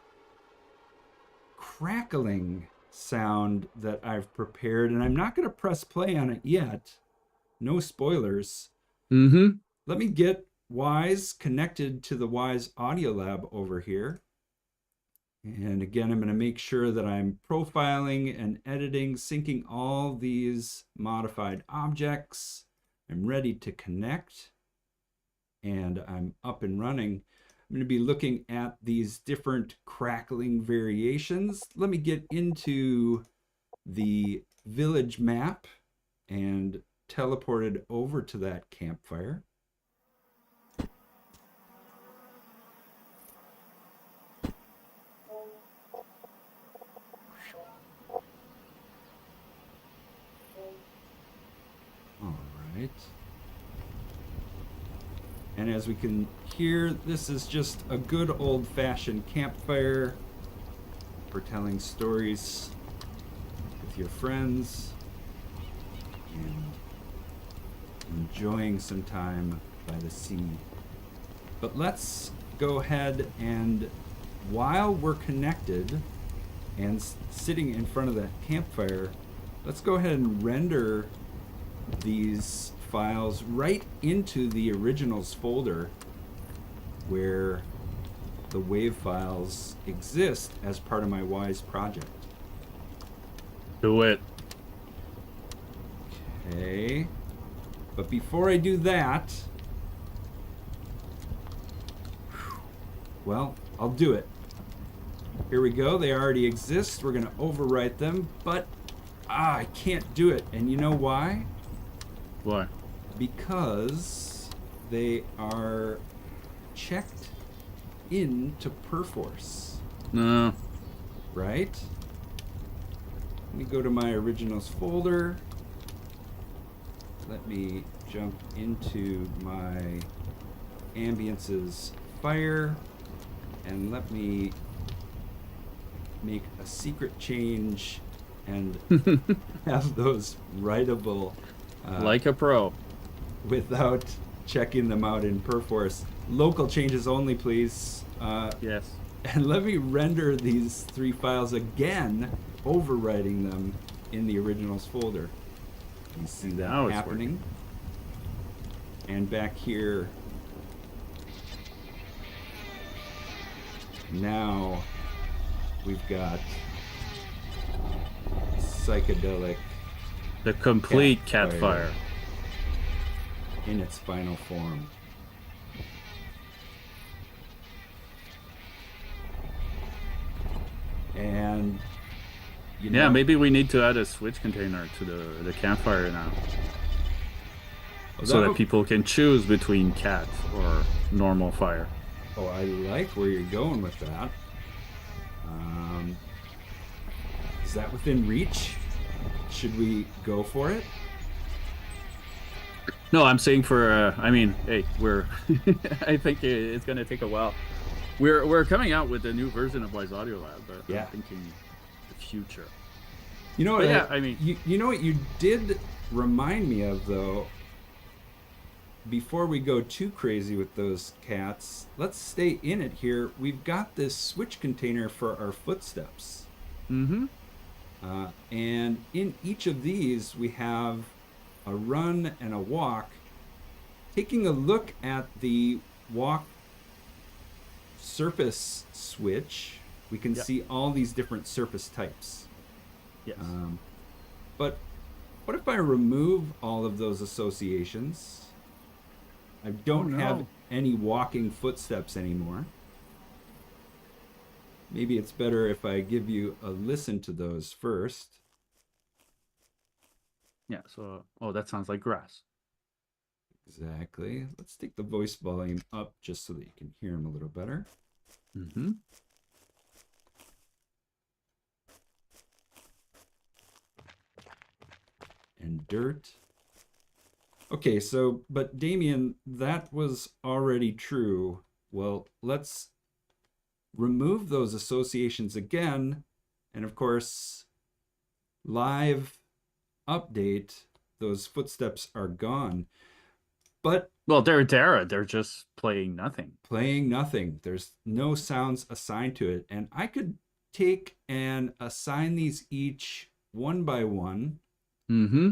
crackling sound that I've prepared, and I'm not going to press play on it yet. No spoilers. Mm-hmm. Let me get Wise connected to the Wise Audio Lab over here. And again, I'm going to make sure that I'm profiling and editing, syncing all these modified objects. I'm ready to connect, and I'm up and running. I'm going to be looking at these different crackling variations. Let me get into the village map and teleported over to that campfire. All right. And as we can hear, this is just a good old-fashioned campfire for telling stories with your friends and enjoying some time by the sea. But let's go ahead and, while we're connected and sitting in front of the campfire, let's go ahead and render these files right into the originals folder where the wave files exist as part of my Wise project. Do it. Okay. But before I do that, well, I'll do it. Here we go. They already exist. We're going to overwrite them, but I can't do it. And you know why? Why? Because they are checked into Perforce, No. right? Let me go to my originals folder. Let me jump into my ambiences fire, and let me make a secret change and have those writable Like a pro. without checking them out in Perforce. Local changes only, please. Yes. And let me render these 3 files again, overwriting them in the originals folder. You see that Now it's happening. And back here, now we've got psychedelic The complete Catfire. catfire. in its final form. And you know, Yeah, maybe we need to add a switch container to the campfire now. So that people can choose between cat or normal fire. Oh, I like where you're going with that. Is that within reach? Should we go for it? No, I'm saying for I mean, hey, we're I think it's gonna take a while. We're coming out with a new version of Wise Audio Lab, but Yeah. I'm thinking the future. You know what? But yeah, I mean, you know what you did remind me of though. before we go too crazy with those cats, let's stay in it here. We've got this switch container for our footsteps. Mm-hmm. And in each of these, we have a run and a walk. Taking a look at the walk surface switch, we can Yep. see all these different surface types. Yes. But what if I remove all of those associations? I don't have no. any walking footsteps anymore. Maybe it's better if I give you a listen to those first. Yeah. So, oh, that sounds like grass. Exactly. Let's take the voice volume up just so that you can hear them a little better. Mm-hmm. And dirt. Okay, so, but Damien, that was already true. Well, let's remove those associations again. And of course, live update, those footsteps are gone. But Well, they're there. They're just playing nothing. playing nothing. There's no sounds assigned to it. And I could take and assign these each one by one. Mm-hmm.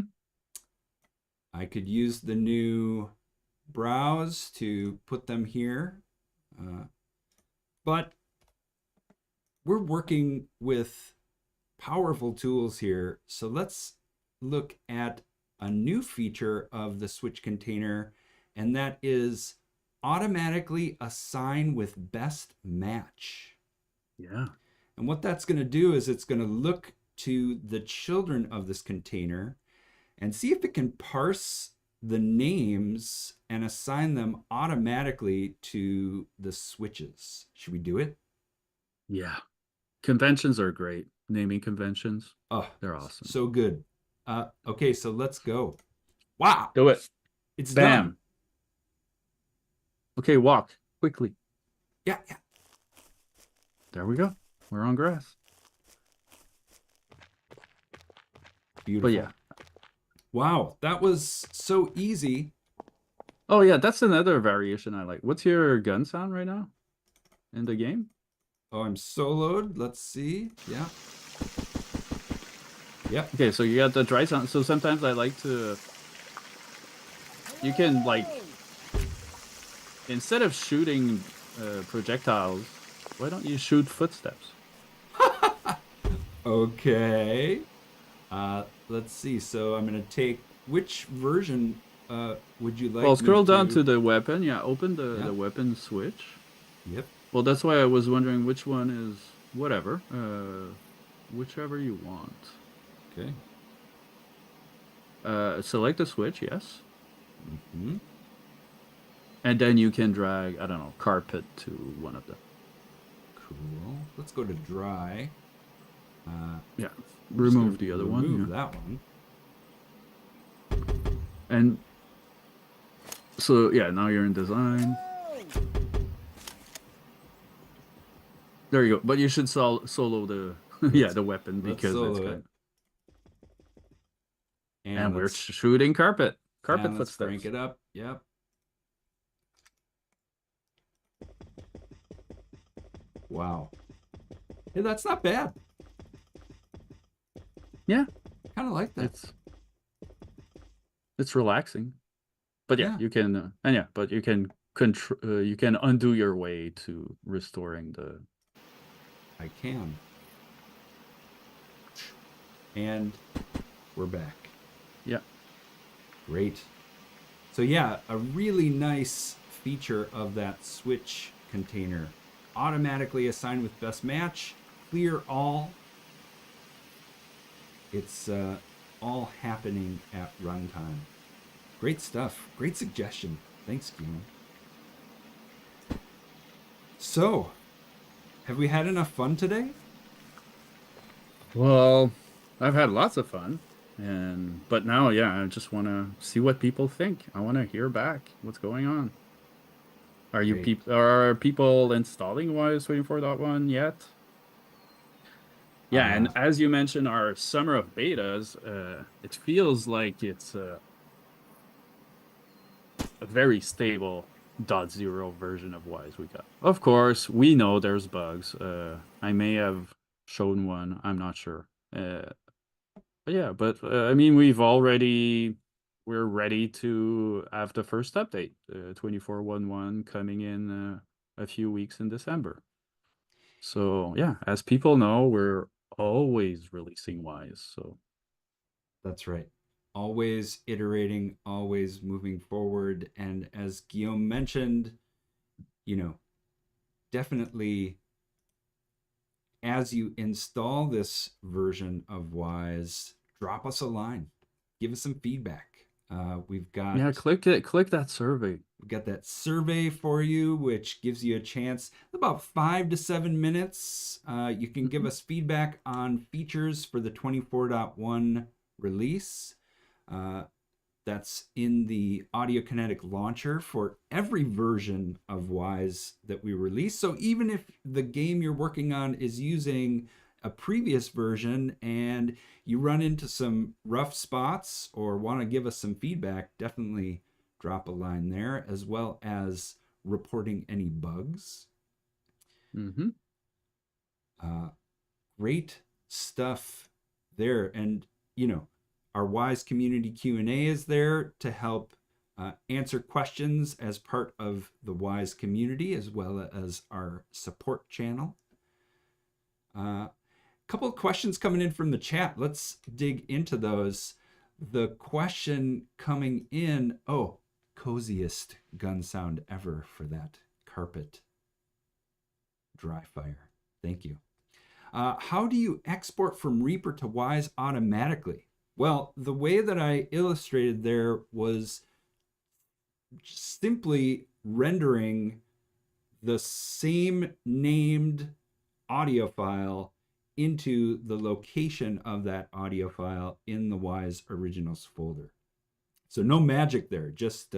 I could use the new browse to put them here. But we're working with powerful tools here. So let's look at a new feature of the switch container, and that is automatically assign with best match. Yeah. And what that's going to do is it's going to look to the children of this container and see if it can parse the names and assign them automatically to the switches. Should we do it? Yeah. Conventions are great. Naming conventions. Oh, They're awesome. so good. Okay, so let's go. Wow, Do it. it's Bam. done. Okay, walk quickly. Yeah. There we go. We're on grass. Beautiful. But yeah. Wow, that was so easy. Oh yeah, that's another variation I like. What's your gun sound right now in the game? Oh, I'm soloed. Let's see. Yeah. Yep. Okay, so you got the dry sound. So sometimes I like to. You can like instead of shooting projectiles, why don't you shoot footsteps? Okay. Let's see. So I'm gonna take which version would you like? Well, me scroll down to the weapon. Yeah, open the Yeah. weapon switch. Yep. Well, that's why I was wondering which one is whatever. Whichever you want. Okay. Select the switch, yes. Hmm. And then you can drag, I don't know, carpet to one of them. Cool. Let's go to dry. Yeah. I'm just Remove gonna the other one. Remove Yeah. that one. And so, yeah, now you're in design. There you go. But you should solo the yeah, the weapon let's because solo it's it. good. And, And we're let's, shooting carpet. Carpet and let's footsteps. crank it up. Yep. Wow. Hey, that's not bad. Yeah. Kind of like that. It's relaxing. But yeah, Yeah. you can but you can you can undo your way to restoring the I can. And we're back. Yeah. Great. So yeah, a really nice feature of that switch container. Automatically assigned with best match, clear all. It's all happening at runtime. Great stuff. Great suggestion. Thanks, Guillaume. So, have we had enough fun today? Well, I've had lots of fun, but now, yeah, I just want to see what people think. I want to hear back what's going on. Great. Are people installing Wwise 24.1 yet? Yeah, and as you mentioned, our summer of betas, it feels like it's a very stable .0 version of Wise we got. Of course, we know there's bugs. I may have shown one. I'm not sure. But yeah, but I mean, we're ready to have the first update, 24.11 coming in a few weeks in December. So yeah, as people know, we're always releasing Wise. So That's right. Always iterating, always moving forward. And as Guillaume mentioned, definitely as you install this version of Wise, drop us a line, give us some feedback. We've got yeah, click that survey. We've got that survey for you, which gives you a chance, about 5 to 7 minutes. You can give us feedback on features for the 24.1 release. Uh, that's in the Audio Kinetic launcher for every version of Wise that we release. So even if the game you're working on is using a previous version and you run into some rough spots or want to give us some feedback, definitely drop a line there, as well as reporting any bugs. Mm-hmm. Great stuff there. And our Wise community Q&A is there to help answer questions as part of the Wise community, as well as our support channel. A couple of questions coming in from the chat. Let's dig into those. The question coming in, coziest gun sound ever for that carpet dry fire. Thank you. How do you export from Reaper to Wise automatically? Well, the way that I illustrated there was simply rendering the same named audio file into the location of that audio file in the Wise Originals folder. So no magic there, just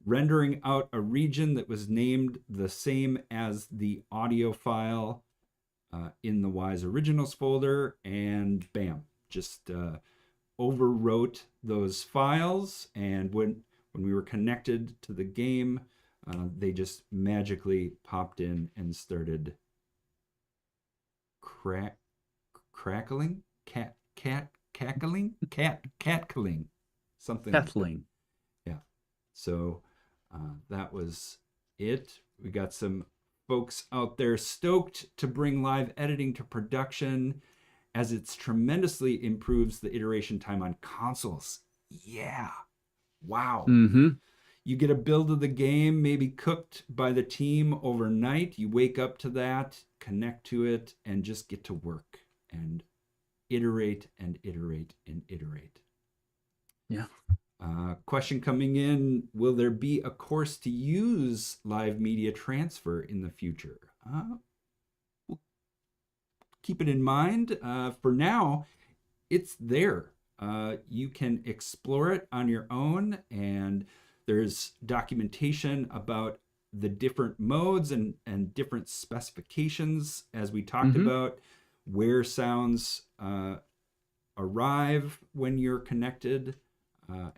rendering out a region that was named the same as the audio file in the Wise Originals folder, and bam, just overwrote those files. And when we were connected to the game, they just magically popped in and started crackling, catcalling, something like that. Kathleen. Yeah. So that was it. We got some folks out there stoked to bring live editing to production, as it's tremendously improves the iteration time on consoles. Yeah. Wow. Mm-hmm. You get a build of the game, maybe cooked by the team overnight. You wake up to that, connect to it, and just get to work and iterate and iterate and iterate. Yeah. Question coming in, will there be a course to use live media transfer in the future? We'll keep it in mind. For now, it's there. You can explore it on your own, and there's documentation about the different modes and different specifications, as we talked about, where sounds arrive when you're connected,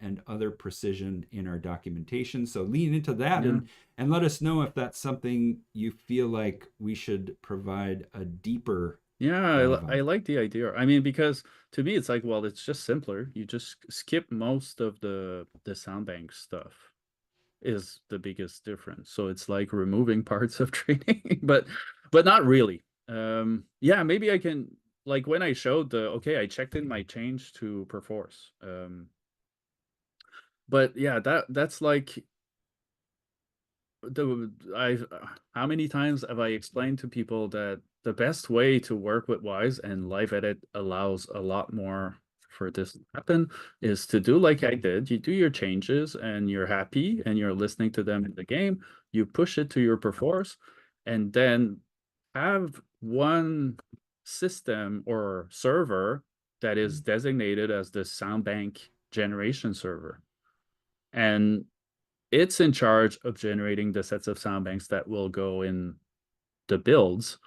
and other precision in our documentation. So lean into that and let us know if that's something you feel like we should provide a deeper. Yeah, I like the idea. I mean, because to me, it's like, well, it's just simpler. You just skip most of the sound bank stuff is the biggest difference. So it's like removing parts of training, but not really. Yeah, maybe I can, like when I showed I checked in my change to Perforce. But yeah, that's like how many times have I explained to people that the best way to work with Wise, and Live Edit allows a lot more for this to happen, is to do like I did. You do your changes and you're happy and you're listening to them in the game. You push it to your Perforce, and then have one system or server that is designated as the sound bank generation server. And it's in charge of generating the sets of sound banks that will go in the builds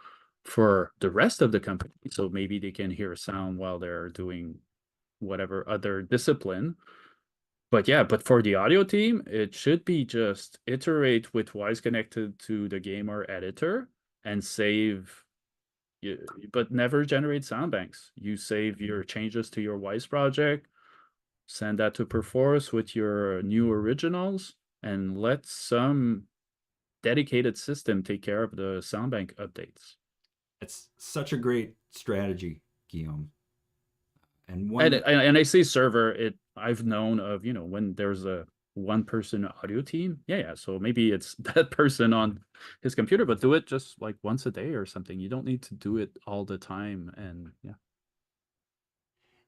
for the rest of the company. So maybe they can hear sound while they're doing whatever other discipline. But yeah, but for the audio team, it should be just iterate with Wwise connected to the gamer editor and save, but never generate sound banks. You save your changes to your Wwise project, send that to Perforce with your new originals, and let some dedicated system take care of the sound bank updates. It's such a great strategy, Guillaume. And one And that, I say server, I've known of, when there's a one person audio team. Yeah. So maybe it's that person on his computer, but do it just like once a day or something. You don't need to do it all the time. And yeah.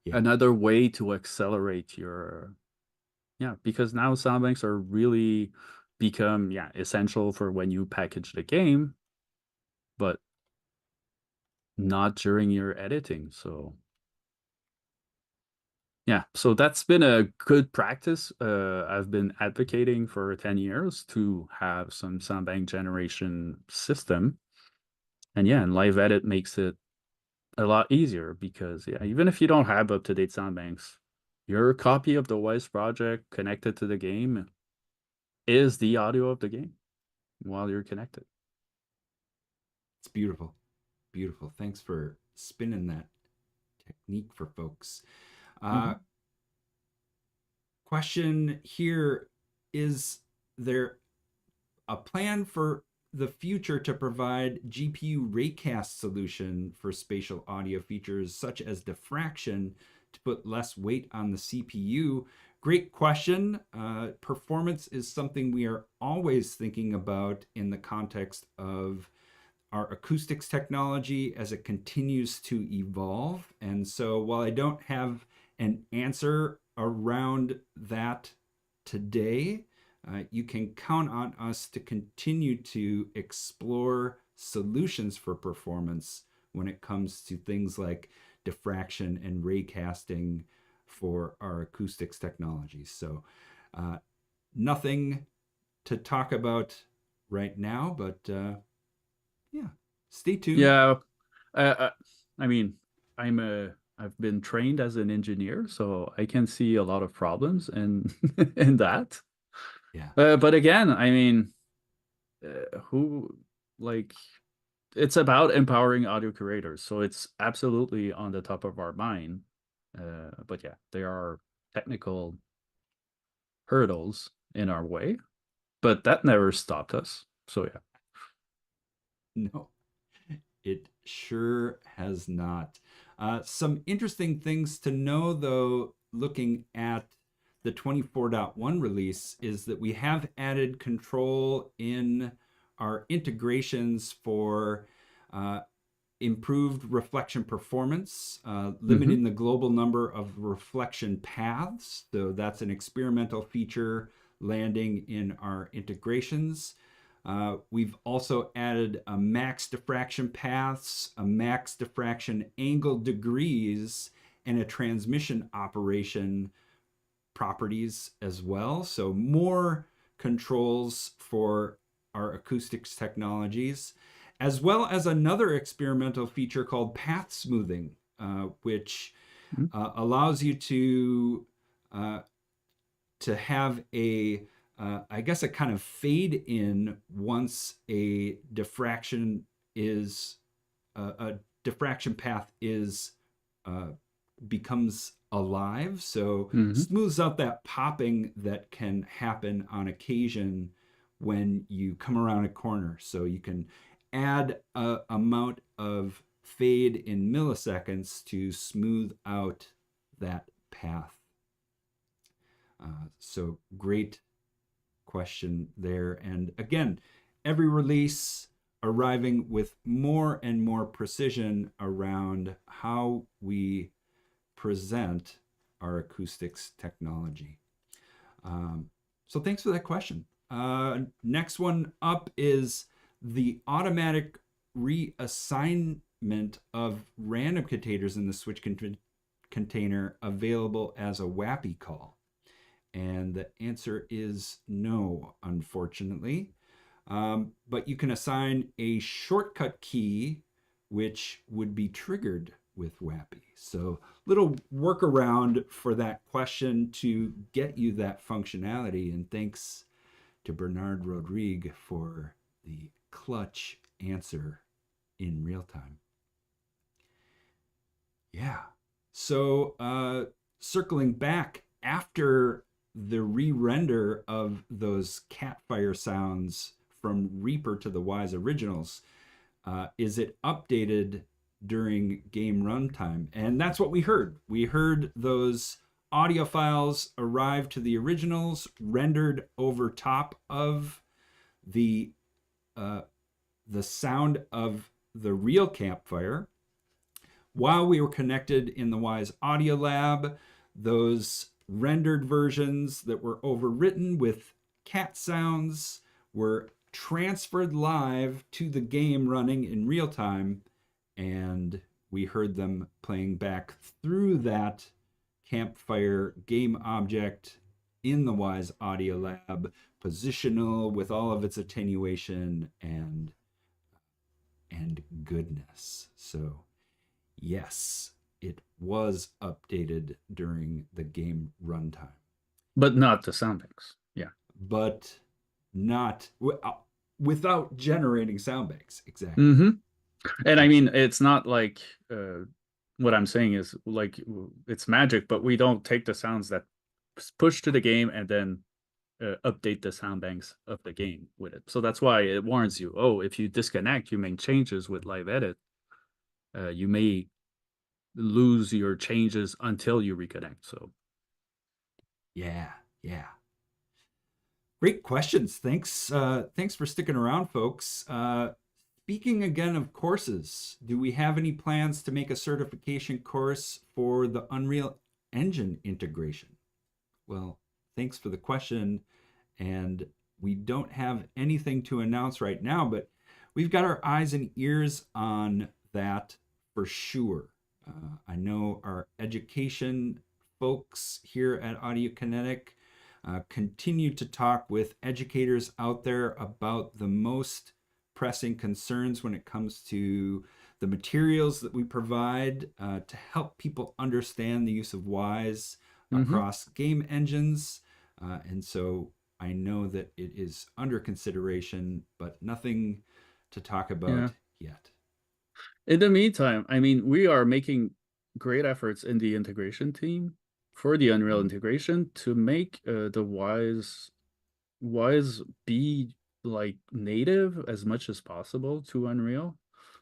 yeah, Another way to accelerate your, because now sound banks are really become, essential for when you package the game, but not during your editing. So yeah, so that's been a good practice. I've been advocating for 10 years to have some sound bank generation system. And yeah, and live edit makes it a lot easier because even if you don't have up-to-date sound banks, your copy of the Wwise project connected to the game is the audio of the game while you're connected. it's beautiful. Beautiful. Thanks for spinning that technique for folks. Mm-hmm. Question here: is there a plan for the future to provide GPU raycast solution for spatial audio features such as diffraction to put less weight on the CPU? Great question. Performance is something we are always thinking about in the context of our acoustics technology as it continues to evolve. And so while I don't have an answer around that today, you can count on us to continue to explore solutions for performance when it comes to things like diffraction and raycasting for our acoustics technologies. So nothing to talk about right now, but yeah, stay tuned. Yeah, I mean, I've been trained as an engineer, so I can see a lot of problems in in that. Yeah. But again, I mean, who like it's about empowering audio curators, so it's absolutely on the top of our mind. But yeah, there are technical hurdles in our way, but that never stopped us. So yeah. No, it sure has not. Some interesting things to know, though, looking at the 24.1 release, is that we have added control in our integrations for improved reflection performance, Mm-hmm. limiting the global number of reflection paths. So that's an experimental feature landing in our integrations. We've also added a max diffraction paths, a max diffraction angle degrees, and a transmission operation properties as well. So more controls for our acoustics technologies, as well as another experimental feature called path smoothing, which allows you uh, to have I guess a kind of fade in once a diffraction is a diffraction path is uh, becomes alive. So Mm-hmm. smooths out that popping that can happen on occasion when you come around a corner. So you can add a amount of fade in milliseconds to smooth out that path. So great question there. And again, every release arriving with more and more precision around how we present our acoustics technology. So thanks for that question. Next one up is the automatic reassignment of random containers in the switch container available as a WAPI call. And the answer is no, unfortunately. But you can assign a shortcut key which would be triggered with WAPI. So little workaround for that question to get you that functionality. And thanks to Bernard Rodrigue for the clutch answer in real time. Yeah. So circling back after the re-render of those catfire sounds from Reaper to the Wise originals, is it updated during game runtime? And that's what we heard. We heard those audio files arrive to the originals, rendered over top of the the sound of the real campfire. While we were connected in the Wise Audio Lab, those rendered versions that were overwritten with cat sounds were transferred live to the game running in real time, and we heard them playing back through that campfire game object in the Wise Audio Lab, positional with all of its attenuation and goodness. So yes, it was updated during the game runtime, But not the sound banks. Yeah. but not without generating sound banks. Exactly. Mm-hmm. And I mean, it's not like what I'm saying is like it's magic, but we don't take the sounds that push to the game and then update the sound banks of the game with it. So that's why it warns you. Oh, if you disconnect, you make changes with live edit. You may lose your changes until you reconnect. So Yeah, yeah. Great questions. Thanks for sticking around, folks. Speaking again of courses, do we have any plans to make a certification course for the Unreal Engine integration? Well, thanks for the question. And we don't have anything to announce right now, but we've got our eyes and ears on that for sure. I know our education folks here at Audio Kinetic continue to talk with educators out there about the most pressing concerns when it comes to the materials that we provide to help people understand the use of Wise across game engines. And so I know that it is under consideration, but nothing to talk about yet. In the meantime, I mean, we are making great efforts in the integration team for the Unreal integration to make the Wise be like native as much as possible to Unreal.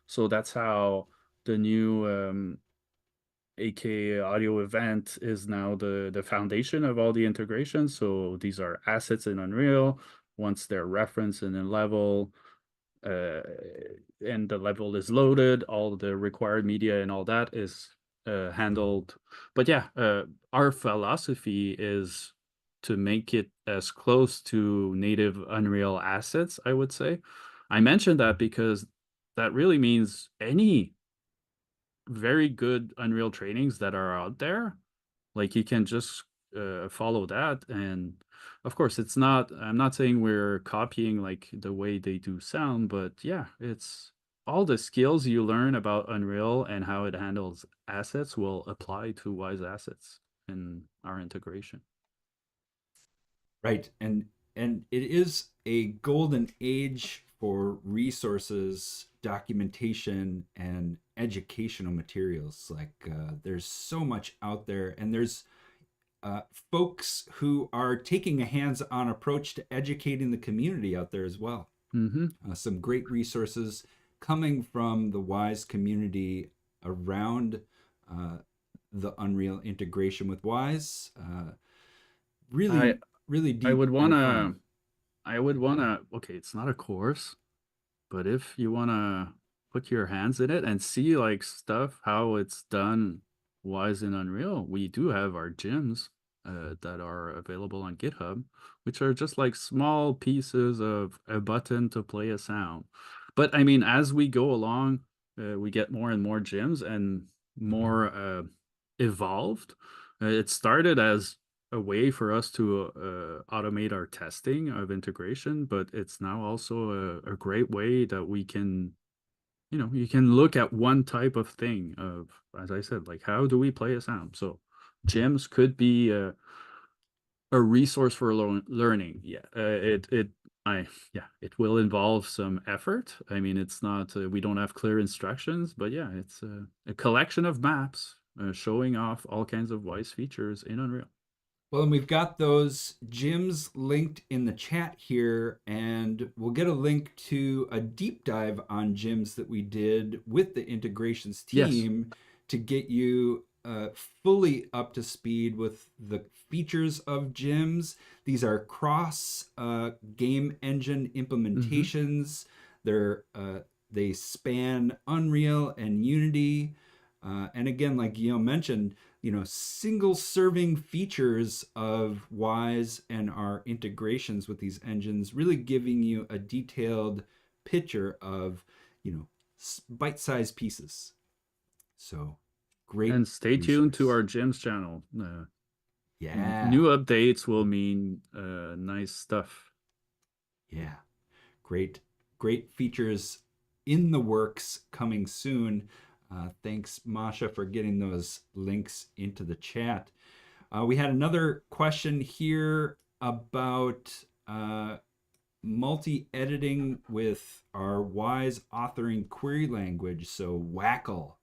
So that's how the new AK audio event is now the foundation of all the integration. So these are assets in Unreal. Once they're referenced in a level, and the level is loaded, all the required media and all that is handled. But yeah, our philosophy is to make it as close to native Unreal assets, I would say. I mentioned that because that really means any very good Unreal trainings that are out there, like you can just follow that. And of course, I'm not saying we're copying like the way they do sound, but yeah, it's all the skills you learn about Unreal and how it handles assets will apply to Wise assets in our integration. Right. And it is a golden age for resources, documentation, and educational materials. Like there's so much out there, and there's folks who are taking a hands-on approach to educating the community out there as well. Some great resources coming from the Wise community around the Unreal integration with Wise. Really, I really I deep would and wanna fun. okay, it's not a course, but if you wanna put your hands in it and see like stuff, how it's done Wise in Unreal, we do have our gyms that are available on GitHub, which are just like small pieces of a button to play a sound. But I mean, as we go along, we get more and more gyms and more evolved. It started as a way for us to automate our testing of integration, but it's now also a great way that we can you can look at one type of thing of, as I said, like how do we play a sound? So gyms could be a resource for learning. Yeah, it will involve some effort. I mean, it's not we don't have clear instructions, but yeah, it's a collection of maps showing off all kinds of Wise features in Unreal. Well, and we've got those gyms linked in the chat here, and we'll get a link to a deep dive on gyms that we did with the integrations Yes. team to get you fully up to speed with the features of gyms. These are cross game engine implementations. They span Unreal and Unity. And again, like Guillaume mentioned, single serving features of Wwise and our integrations with these engines, really giving you a detailed picture of, bite-sized pieces. So great. And stay tuned to resource. our gyms channel. Yeah. New updates will mean nice stuff. Yeah. Great features in the works coming soon. Thanks, Masha, for getting those links into the chat. We had another question here about multi-editing with our Wwise authoring query language, so WACL,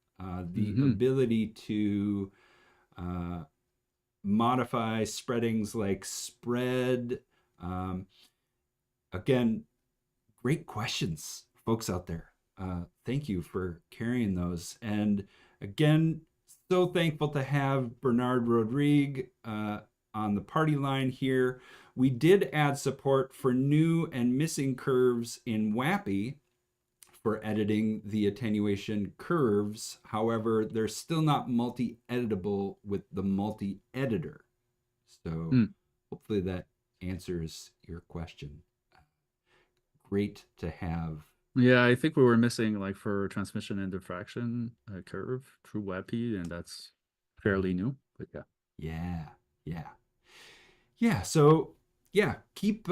the ability to modify spreadings like spread. Again, great questions, folks out there. Thank you for carrying those. And again, so thankful to have Bernard Rodrigue on the party line here. We did add support for new and missing curves in WAPI for editing the attenuation curves. However, they're still not multi-editable with the multi-editor. So hopefully that answers your question. Great to have. Yeah, I think we were missing like for transmission and diffraction curve through WAPI, and that's fairly new. But Yeah. So keep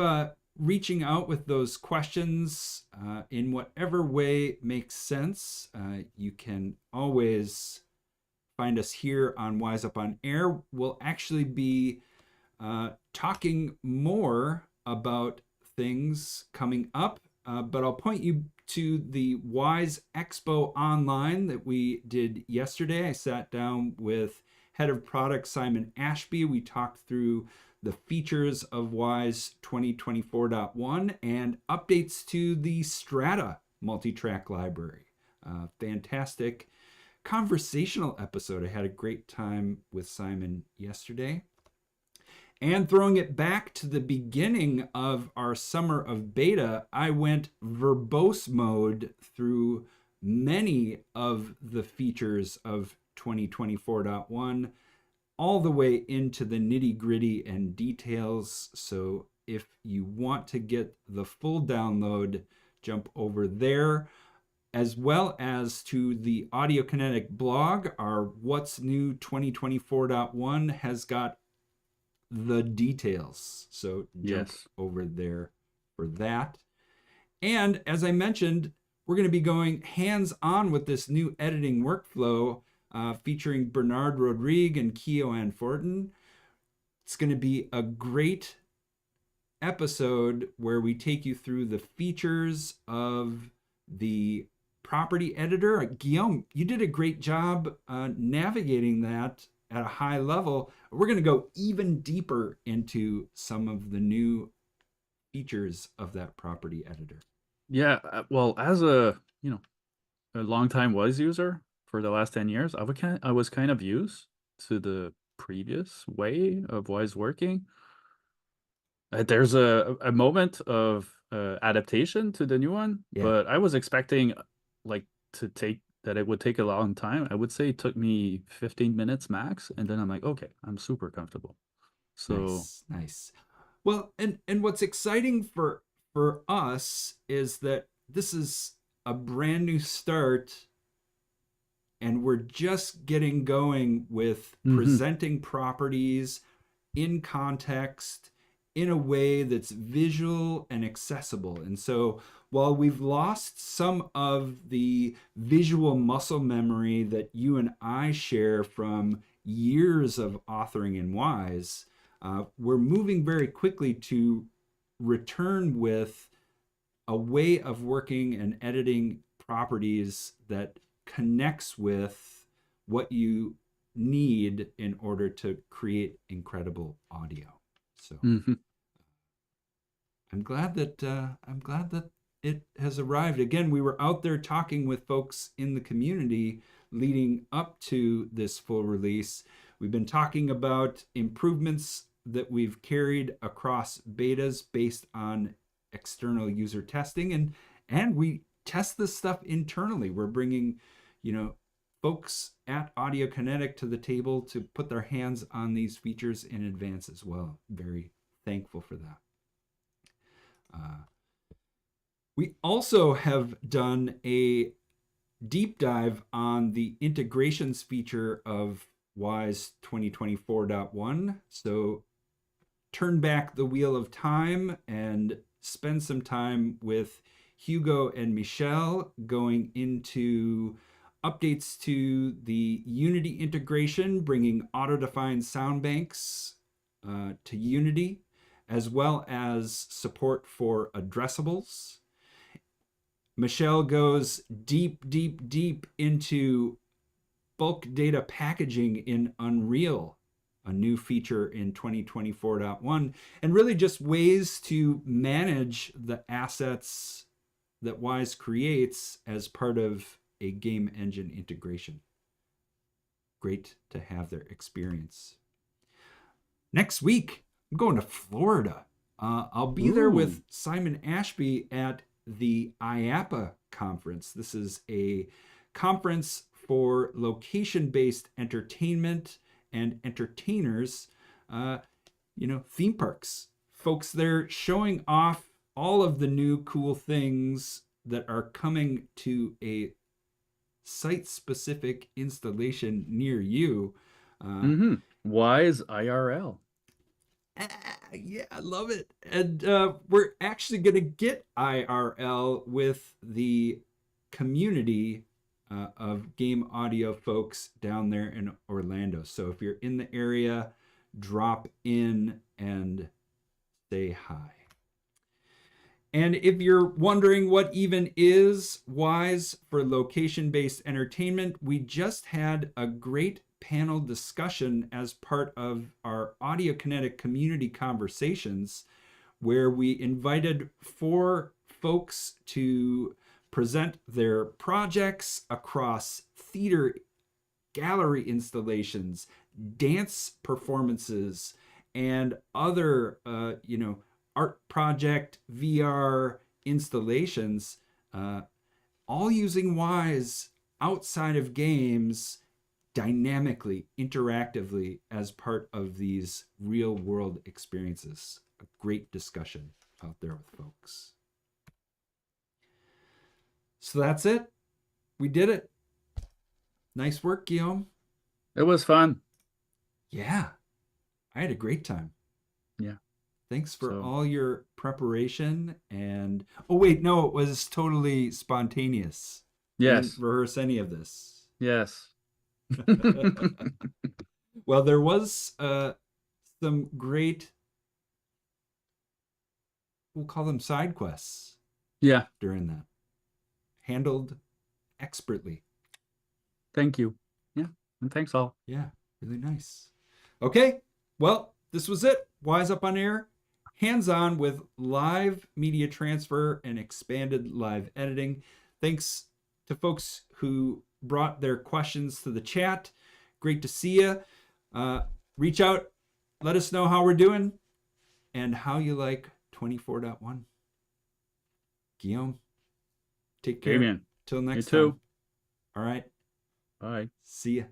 reaching out with those questions in whatever way makes sense. You can always find us here on Wise Up on Air. We'll actually be talking more about things coming up, but I'll point you to the Wise Expo online that we did yesterday. I sat down with head of product Simon Ashby. We talked through the features of Wise 2024.1 and updates to the Strata multi-track library. Fantastic conversational episode. I had a great time with Simon yesterday. And throwing it back to the beginning of our summer of beta, I went verbose mode through many of the features of 2024.1, all the way into the nitty gritty and details. So if you want to get the full download, jump over there, as well as to the Audiokinetic blog. Our What's New 2024.1 has got the details. So jump over there for that. And as I mentioned, we're going to be going hands-on with this new editing workflow featuring Bernard Rodrigue and Keo-Ann Fortin. It's going to be a great episode where we take you through the features of the property editor. Guillaume, you did a great job navigating that at a high level. We're going to go even deeper into some of the new features of that property editor. Yeah, well, as a a longtime Wise user for the last 10 years, I was kind of used to the previous way of Wise working. There's a moment of adaptation to the new one, but I was expecting that it would take a long time. I would say it took me 15 minutes max, and then I'm like, okay, I'm super comfortable. So nice. Well, and what's exciting for us is that this is a brand new start, and we're just getting going with presenting properties in context in a way that's visual and accessible. And so while we've lost some of the visual muscle memory that you and I share from years of authoring in Wwise, we're moving very quickly to return with a way of working and editing properties that connects with what you need in order to create incredible audio. So I'm glad that it has arrived. Again, we were out there talking with folks in the community leading up to this full release. We've been talking about improvements that we've carried across betas based on external user testing, and we test this stuff internally. We're bringing, folks at Audio Kinetic to the table to put their hands on these features in advance as well. Very thankful for that. We also have done a deep dive on the integrations feature of Wwise 2024.1. So turn back the wheel of time and spend some time with Hugo and Michelle going into updates to the Unity integration, bringing auto-defined sound banks to Unity, as well as support for addressables. Michelle goes deep, deep, deep into bulk data packaging in Unreal, a new feature in 2024.1, and really just ways to manage the assets that Wwise creates as part of a game engine integration. Great to have their experience. Next week, I'm going to Florida. I'll be there with Simon Ashby at the IAPA conference. This is a conference for location-based entertainment and entertainers, theme parks. Folks there showing off all of the new cool things that are coming to a site-specific installation near you. Wwise IRL. Yeah, I love it. And we're actually going to get IRL with the community of game audio folks down there in Orlando. So if you're in the area, drop in and say hi. And if you're wondering what even is Wwise for location-based entertainment, we just had a great panel discussion as part of our Audio Kinetic community conversations, where we invited 4 folks to present their projects across theater, gallery installations, dance performances, and other, art project VR installations, all using Wwise outside of games, dynamically, interactively as part of these real world experiences. A great discussion out there with folks. So that's it. We did it. Nice work, Guillaume. It was fun. Yeah. I had a great time. Yeah. Thanks for all your preparation. And oh wait, no, it was totally spontaneous. Yes. I didn't rehearse any of this. Yes. Well, there was some great, we'll call them side quests. Yeah. During that. Handled expertly. Thank you. Yeah. And thanks all. Yeah, really nice. Okay, well, this was it. Wwise Up on Air. Hands-on with live media transfer and expanded live editing. Thanks to folks who brought their questions to the chat. Great to see you. Reach out. Let us know how we're doing and how you like 24.1. Guillaume, take care. Amen. Till next You too. time. All right. Bye. See ya.